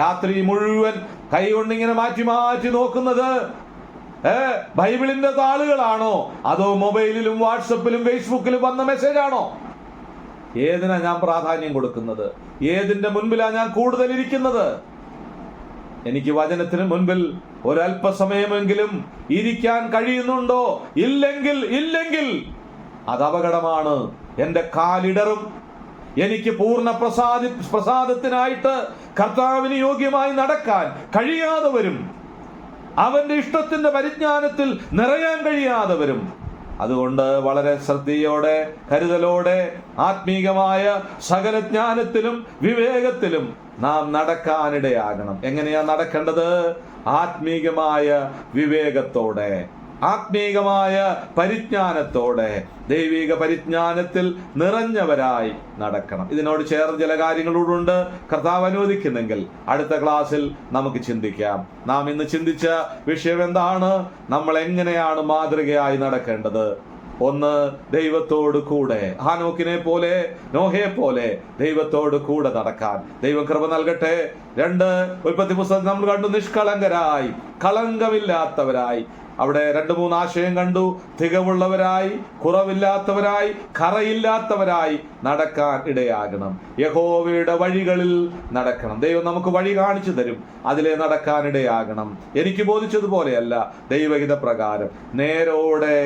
രാത്രി മുഴുവൻ കൈകൊണ്ടിങ്ങനെ മാറ്റി മാറ്റി നോക്കുന്നത് ബൈബിളിന്റെ താളുകളാണോ, അതോ മൊബൈലിലും വാട്സപ്പിലും ഫേസ്ബുക്കിലും വന്ന മെസ്സേജാണോ? ഏതിനാ ഞാൻ പ്രാധാന്യം കൊടുക്കുന്നത്? ഏതിന്റെ മുൻപിലാണ് ഞാൻ കൂടുതൽ ഇരിക്കുന്നത്? എനിക്ക് വചനത്തിന് മുൻപിൽ ഒരല്പസമയമെങ്കിലും ഇരിക്കാൻ കഴിയുന്നുണ്ടോ? ഇല്ലെങ്കിൽ അത് അപകടമാണ്. എൻ്റെ കാലിടറും, എനിക്ക് പൂർണ്ണ പ്രസാദത്തിനായിട്ട് കർത്താവിന് യോഗ്യമായി നടക്കാൻ കഴിയാതെ വരും. അവന്റെ ഇഷ്ടത്തിന്റെ പരിജ്ഞാനത്തിൽ നിറയാൻ കഴിയാതെ വരും. അതുകൊണ്ട് വളരെ ശ്രദ്ധയോടെ, കരുതലോടെ, ആത്മീകമായ സകല ജ്ഞാനത്തിലും വിവേകത്തിലും നാം നടക്കാനിടയാകണം. എങ്ങനെയാ നടക്കേണ്ടത്? ആത്മീകമായ വിവേകത്തോടെ, ആത്മീകമായ പരിജ്ഞാനത്തോടെ, ദൈവിക പരിജ്ഞാനത്തിൽ നിറഞ്ഞവരായി നടക്കണം. ഇതിനോട് ചേർന്ന് ചില കാര്യങ്ങളോടുണ്ട്. കർത്താവ് അനുവദിക്കുന്നെങ്കിൽ അടുത്ത ക്ലാസ്സിൽ നമുക്ക് ചിന്തിക്കാം. നാം ഇന്ന് ചിന്തിച്ച വിഷയം എന്താണ്? നമ്മൾ എങ്ങനെയാണ് മാതൃകയായി നടക്കേണ്ടത്? ഒന്ന്, ദൈവത്തോട് കൂടെ, ഹാനോക്കിനെ പോലെ, നോഹയെ പോലെ ദൈവത്തോട് കൂടെ നടക്കാൻ ദൈവം കൃപ നൽകട്ടെ. രണ്ട്, ഉൽപ്പത്തി പുസ്തകത്തിൽ നമ്മൾ കണ്ടു, നിഷ്കളങ്കരായി, കളങ്കമില്ലാത്തവരായി. അവിടെ 2-3 ആശയം കണ്ടു. തികവുള്ളവരായി, കുറവില്ലാത്തവരായി, കറയില്ലാത്തവരായി നടക്കാൻ ഇടയാകണം. യഹോവയുടെ വഴികളിൽ നടക്കണം. ദൈവം നമുക്ക് വഴി കാണിച്ചു തരും, അതിലെ നടക്കാൻ ഇടയാകണം. എനിക്ക് ബോധിച്ചതുപോലെയല്ല, ദൈവഹിത പ്രകാരം നേരോടെ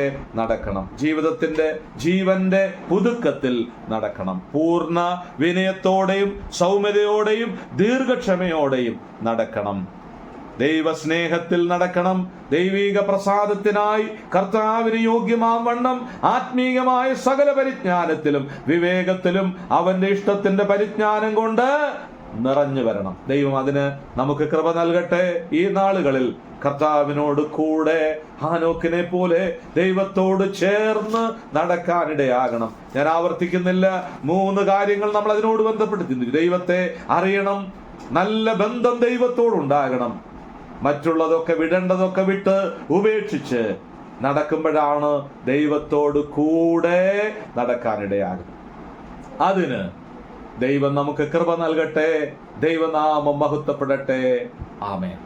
നടക്കണം. ജീവന്റെ പുതുക്കത്തിൽ നടക്കണം. പൂർണ്ണ വിനയത്തോടെയും സൗമ്യതയോടെയും ദീർഘക്ഷമയോടെയും നടക്കണം. ദൈവസ്നേഹത്തിൽ നടക്കണം. ദൈവിക പ്രസാദത്തിനായി കർത്താവിന് യോഗ്യമാം വണ്ണം ആത്മീയമായ സകല പരിജ്ഞാനത്തിലും വിവേകത്തിലും അവന്റെ ഇഷ്ടത്തിന്റെ പരിജ്ഞാനം കൊണ്ട് നിറഞ്ഞു വരണം. ദൈവം അതിന് നമുക്ക് കൃപ നൽകട്ടെ. ഈ നാളുകളിൽ കർത്താവിനോട് കൂടെ, ഹാനോക്കിനെ പോലെ ദൈവത്തോട് ചേർന്ന് നടക്കാനിടയാകണം. ഞാൻ ആവർത്തിക്കുന്നില്ല, 3 കാര്യങ്ങൾ നമ്മൾ അതിനോട് ബന്ധപ്പെടുത്തി. ദൈവത്തെ അറിയണം, നല്ല ബന്ധം ദൈവത്തോടുണ്ടാകണം, മറ്റുള്ളതൊക്കെ വിടേണ്ടതൊക്കെ വിട്ട് ഉപേക്ഷിച്ച് നടക്കുമ്പോഴാണ് ദൈവത്തോട് കൂടെ നടക്കാനിടയാകും. അതിന് ദൈവം നമുക്ക് കൃപ നൽകട്ടെ. ദൈവനാമം മഹത്വപ്പെടട്ടെ. ആമേൻ.